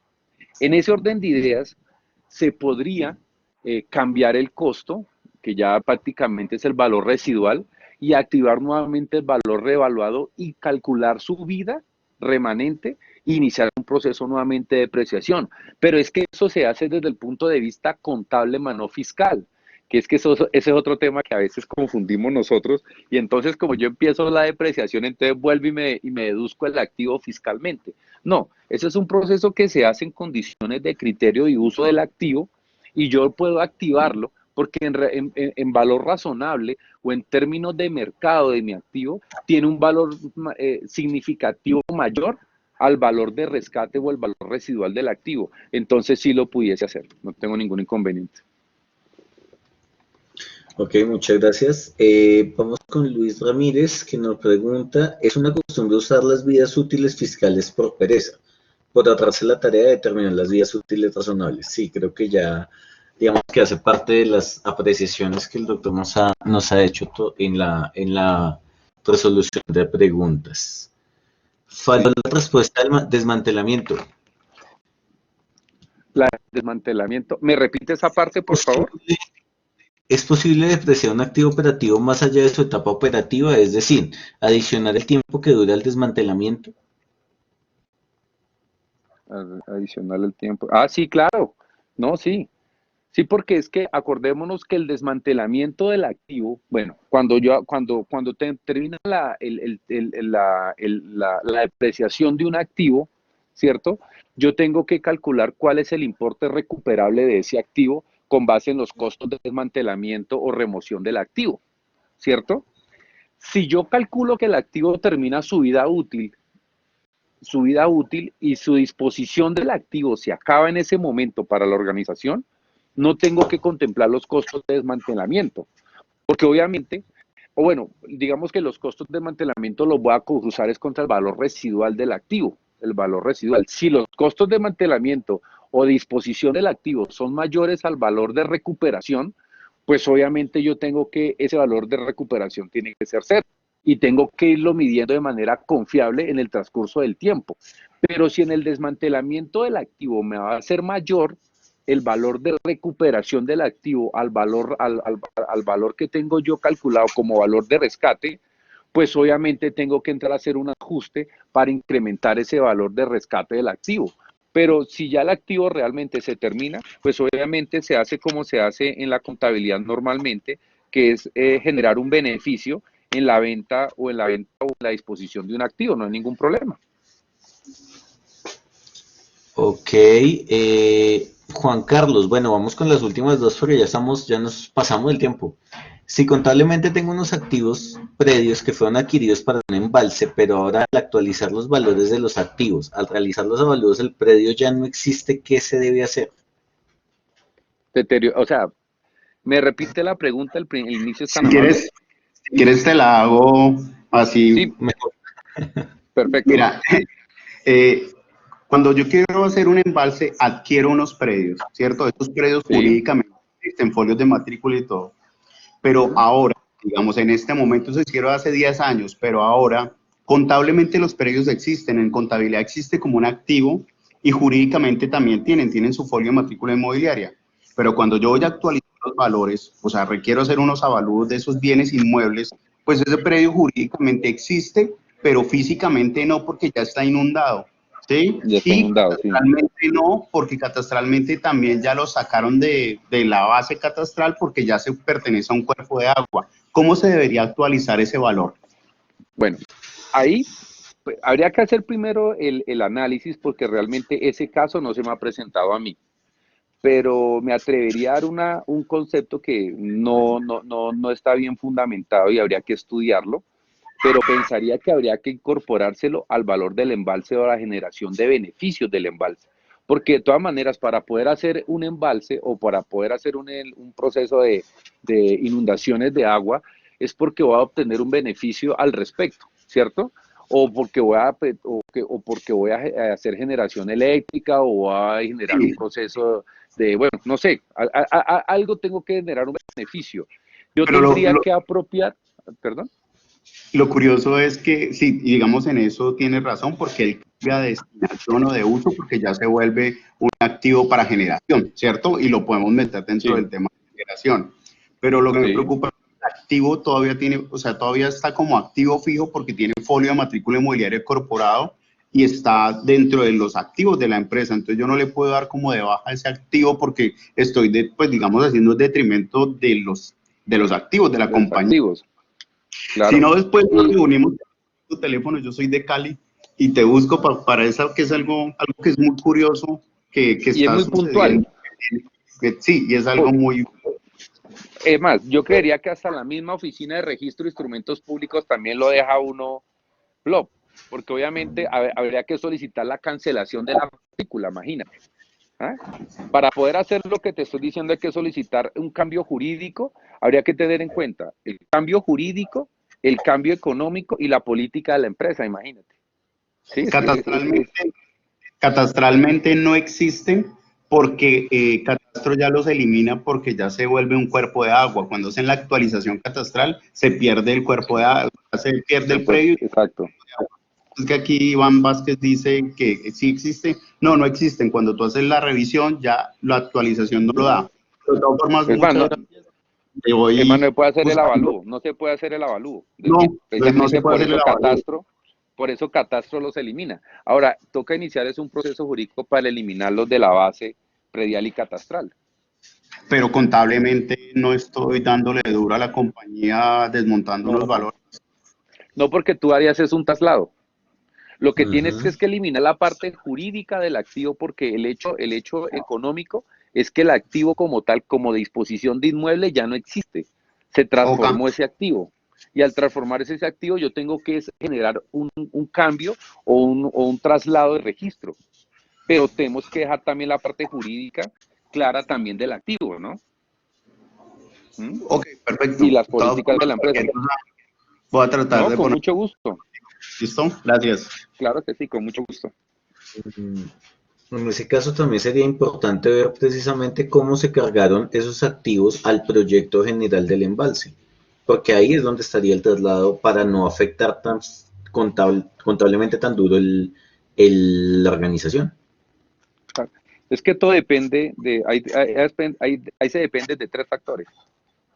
En ese orden de ideas, se podría cambiar el costo, que ya prácticamente es el valor residual, y activar nuevamente el valor revaluado y calcular su vida remanente e iniciar un proceso nuevamente de depreciación. Pero es que eso se hace desde el punto de vista contable, no fiscal, que es que ese es otro tema que a veces confundimos nosotros, y entonces como yo empiezo la depreciación, entonces vuelvo y me deduzco el activo fiscalmente. No, ese es un proceso que se hace en condiciones de criterio y uso del activo, y yo puedo activarlo porque en valor razonable o en términos de mercado de mi activo, tiene un valor significativo mayor al valor de rescate o el valor residual del activo. Entonces sí lo pudiese hacer, no tengo ningún inconveniente. Ok, muchas gracias. Vamos con Luis Ramírez, que nos pregunta, ¿es una costumbre usar las vidas útiles fiscales por pereza, por ahorrarse la tarea de determinar las vidas útiles razonables? Sí, creo que ya, digamos que hace parte de las apreciaciones que el doctor nos ha hecho en la resolución de preguntas. Falta la respuesta del desmantelamiento. La desmantelamiento. ¿Me repite esa parte, por favor? ¿Es posible depreciar un activo operativo más allá de su etapa operativa? Es decir, adicionar el tiempo que dura el desmantelamiento. Adicionar el tiempo. Ah, sí, claro. No, sí. Sí, porque es que acordémonos que el desmantelamiento del activo, bueno, cuando termina la depreciación de un activo, ¿cierto? Yo tengo que calcular cuál es el importe recuperable de ese activo con base en los costos de desmantelamiento o remoción del activo, ¿cierto? Si yo calculo que el activo termina su vida útil y su disposición del activo se acaba en ese momento para la organización, no tengo que contemplar los costos de desmantelamiento, porque obviamente, o bueno, digamos que los costos de desmantelamiento los voy a cruzar es contra el valor residual del activo, el valor residual. Si los costos de desmantelamiento o disposición del activo son mayores al valor de recuperación, pues obviamente yo tengo que, ese valor de recuperación tiene que ser cero y tengo que irlo midiendo de manera confiable en el transcurso del tiempo. Pero si en el desmantelamiento del activo me va a ser mayor el valor de recuperación del activo al valor que tengo yo calculado como valor de rescate, pues obviamente tengo que entrar a hacer un ajuste para incrementar ese valor de rescate del activo. Pero si ya el activo realmente se termina, pues obviamente se hace como se hace en la contabilidad normalmente, que es generar un beneficio en la venta o en la disposición de un activo, no hay ningún problema. Ok, Juan Carlos, bueno, vamos con las últimas dos porque ya nos pasamos del tiempo. Si contablemente tengo unos activos predios que fueron adquiridos para un embalse, pero ahora al actualizar los valores de los activos, al realizar los evaluados, el predio ya no existe, ¿qué se debe hacer? O sea, me repite la pregunta, el inicio es tan Si amable. quieres te la hago así. Sí, Mejor. perfecto. Mira, cuando yo quiero hacer un embalse, adquiero unos predios, ¿cierto? Estos predios Sí. jurídicamente existen folios de matrícula y todo. Pero ahora, digamos, en este momento se hicieron hace 10 años, pero ahora contablemente los predios existen, en contabilidad existe como un activo y jurídicamente también tienen su folio de matrícula inmobiliaria. Pero cuando yo voy a actualizar los valores, o sea, requiero hacer unos avalúos de esos bienes inmuebles, pues ese predio jurídicamente existe, pero físicamente no, porque ya está inundado, ¿sí? Ya está Y inundado, sí. catastralmente no, porque catastralmente también ya lo sacaron de la base catastral porque ya se pertenece a un cuerpo de agua. ¿Cómo se debería actualizar ese valor? Bueno, ahí pues, habría que hacer primero el análisis porque realmente ese caso no se me ha presentado a mí. Pero me atrevería a dar un concepto que no está bien fundamentado y habría que estudiarlo, pero pensaría que habría que incorporárselo al valor del embalse o a la generación de beneficios del embalse. Porque de todas maneras, para poder hacer un embalse o para poder hacer un proceso de inundaciones de agua, es porque voy a obtener un beneficio al respecto, ¿cierto? O porque voy a hacer generación eléctrica o voy a generar un proceso bueno, no sé, algo tengo que generar un beneficio. Yo Pero tendría que apropiar, perdón. Lo curioso es que, sí, digamos en eso tienes razón, porque él cambia de destinación o de uso, porque ya se vuelve un activo para generación, ¿cierto? Y lo podemos meter dentro Sí, del tema de generación. Pero lo que me sí, preocupa es que el activo todavía tiene, o sea, todavía está como activo fijo porque tiene folio de matrícula inmobiliaria incorporado y está dentro de los activos de la empresa. Entonces yo no le puedo dar como de baja ese activo porque estoy, pues digamos, haciendo un detrimento de los activos de la de los compañía. activos, Si claro. no, después nos Y, reunimos tu teléfono, yo soy de Cali y te busco para eso, que es algo que es muy curioso que y es está muy puntual. sucediendo. Sí, y es algo Por- muy... Es más, yo creería que hasta la misma oficina de registro de instrumentos públicos también lo deja uno flop, porque obviamente habría que solicitar la cancelación de la matrícula, imagínate. ¿Ah? Para poder hacer lo que te estoy diciendo hay que solicitar un cambio jurídico, habría que tener en cuenta el cambio jurídico, el cambio económico y la política de la empresa, imagínate. Sí, Catastralmente no existen porque Catastro ya los elimina porque ya se vuelve un cuerpo de agua. Cuando hacen la actualización catastral, se pierde el cuerpo de agua, se pierde el predio. exacto. Es que aquí Iván Vázquez dice que sí existe. No, no existen. Cuando tú haces la revisión, ya la actualización no lo da. Pero de todas formas, Es más, muchas gracias. Te voy no puede hacer el buscando. avalúo, no se puede hacer el avalúo. No, pues no se Precisamente puede hacer el avalúo. por eso Catastro los elimina. Ahora, toca iniciar un proceso jurídico para eliminarlos de la base predial y catastral. Pero contablemente no estoy dándole duro a la compañía desmontando los valores. No, porque tú harías es un traslado. Lo que tienes es que eliminar la parte jurídica del activo porque el hecho económico es que el activo como tal, como disposición de inmueble ya no existe. Se transformó ese activo. Y al transformar ese activo yo tengo que generar un cambio o un traslado de registro. Pero tenemos que dejar también la parte jurídica clara también del activo, ¿no? ¿Mm? Ok, perfecto. Y las políticas de la empresa. Voy a tratar de Con poner... mucho gusto. ¿Listo? Gracias. Claro que sí, con mucho gusto. En ese caso también sería importante ver precisamente cómo se cargaron esos activos al proyecto general del embalse, porque ahí es donde estaría el traslado para no afectar tan contablemente tan duro la organización. Es que todo depende ahí se depende de tres factores.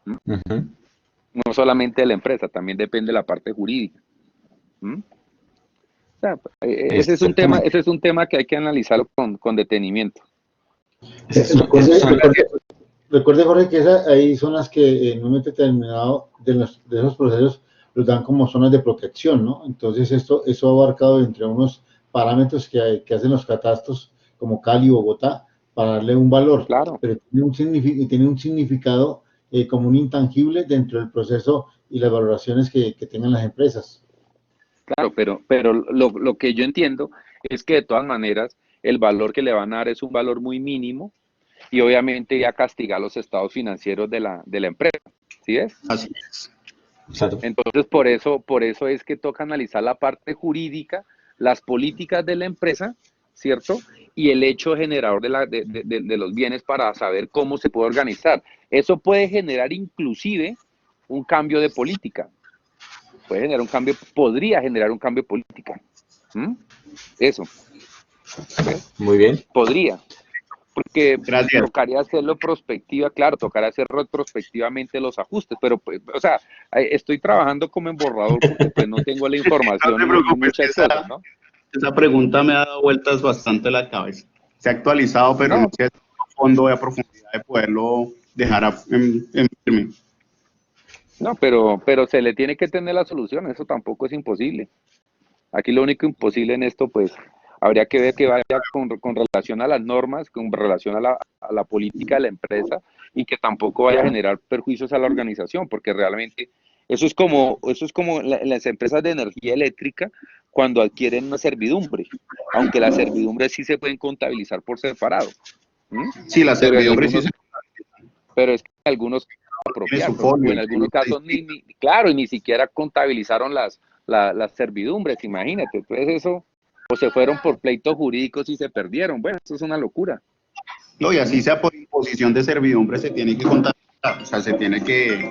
¿Mm? No solamente de la empresa, también depende de la parte jurídica. ¿Mm? O sea, ese es un tema que hay que analizarlo con detenimiento. Recuerde, Jorge, que hay zonas que en un momento determinado de esos procesos los dan como zonas de protección, ¿no? Entonces eso ha abarcado entre unos parámetros que hacen los catastros como Cali, Bogotá, para darle un valor, Claro. pero tiene un significado como un intangible dentro del proceso y las valoraciones que tengan las empresas. Claro, pero lo que yo entiendo es que de todas maneras el valor que le van a dar es un valor muy mínimo y obviamente ya castigar los estados financieros de la empresa, ¿sí es? Así es. Claro. Entonces por eso es que toca analizar la parte jurídica, las políticas de la empresa, ¿cierto? Y el hecho generador de los bienes para saber cómo se puede organizar. Eso puede generar inclusive un cambio de política. Puede generar un cambio, podría generar un cambio de política. ¿Mm? Eso. ¿Ves? Muy bien. Podría. Porque Gracias. tocaría hacerlo prospectiva, claro, tocaría hacer retrospectivamente los ajustes, pero, pues, o sea, estoy trabajando como en borrador porque pues no tengo la No información te y preocupes, muchas cosas, ¿no? esa pregunta me ha dado vueltas bastante la cabeza. Se ha actualizado, pero no No, se ha hecho a fondo y a profundidad de poderlo dejar en firme. no, pero se le tiene que tener la solución, eso tampoco es imposible. Aquí lo único imposible en esto, pues, habría que ver que vaya con relación a las normas, con relación a la política de la empresa y que tampoco vaya a generar perjuicios a la organización, porque realmente eso es como las empresas de energía eléctrica cuando adquieren una servidumbre, aunque las servidumbres sí se pueden contabilizar por separado. ¿Mm? Sí, la Pero en servidumbre sí algunos, pero es que en algunos tiene su apropiarlo, o folio. en algunos casos claro, y ni siquiera contabilizaron las servidumbres, imagínate, entonces eso, o se fueron por pleitos jurídicos y se perdieron, bueno, eso es una locura. No, y así sea por imposición de servidumbre, se tiene que contabilizar, o sea, se tiene que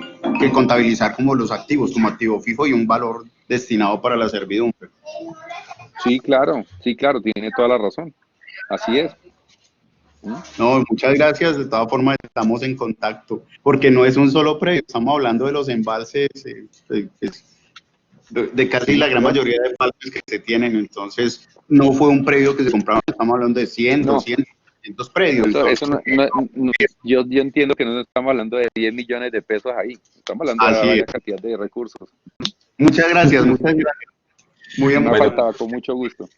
contabilizar como los activos, como activo fijo y un valor destinado para la servidumbre. Sí, claro, tiene toda la razón, así es. ¿Mm? No, muchas gracias, de todas formas estamos en contacto, porque no es un solo predio, estamos hablando de los embalses, de casi la Sí, gran mayoría de embalses que se tienen, entonces no fue un predio que se compraron, estamos hablando de 100, no, 200, 300 predios, eso entonces, yo entiendo que no estamos hablando de 10 millones de pesos ahí, estamos hablando de así es. varias cantidades de recursos. Muchas gracias, muy No amable. Bueno, faltaba, con mucho gusto.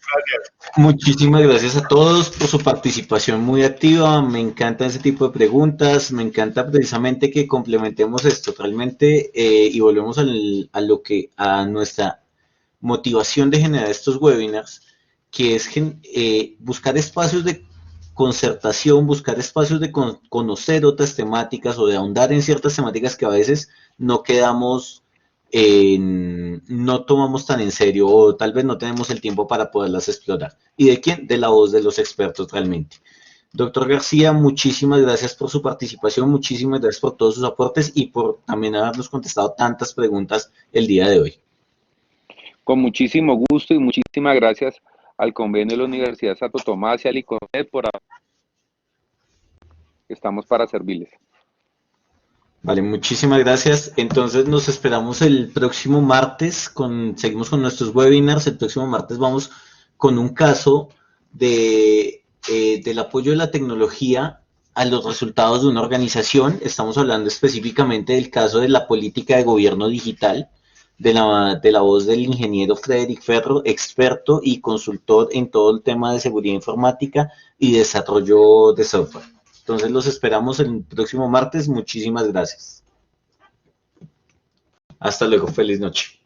muchísimas gracias a todos por su participación muy activa. Me encantan ese tipo de preguntas. Me encanta precisamente que complementemos esto realmente y volvemos a nuestra motivación de generar estos webinars, que es buscar espacios de concertación, buscar espacios de conocer otras temáticas o de ahondar en ciertas temáticas que a veces no quedamos no tomamos tan en serio o tal vez no tenemos el tiempo para poderlas explorar. ¿Y de quién? De la voz de los expertos realmente. Doctor García, muchísimas gracias por su participación, muchísimas gracias por todos sus aportes y por también habernos contestado tantas preguntas el día de hoy. Con muchísimo gusto y muchísimas gracias al convenio de la Universidad Santo Tomás y al ICONET por estamos para servirles. Vale, muchísimas gracias. Entonces nos esperamos el próximo martes, seguimos con nuestros webinars. El próximo martes vamos con un caso del apoyo de la tecnología a los resultados de una organización. Estamos hablando específicamente del caso de la política de gobierno digital, de la voz del ingeniero Frederick Ferro, experto y consultor en todo el tema de seguridad informática y desarrollo de software. Entonces los esperamos el próximo martes. Muchísimas gracias. Hasta luego. Feliz noche.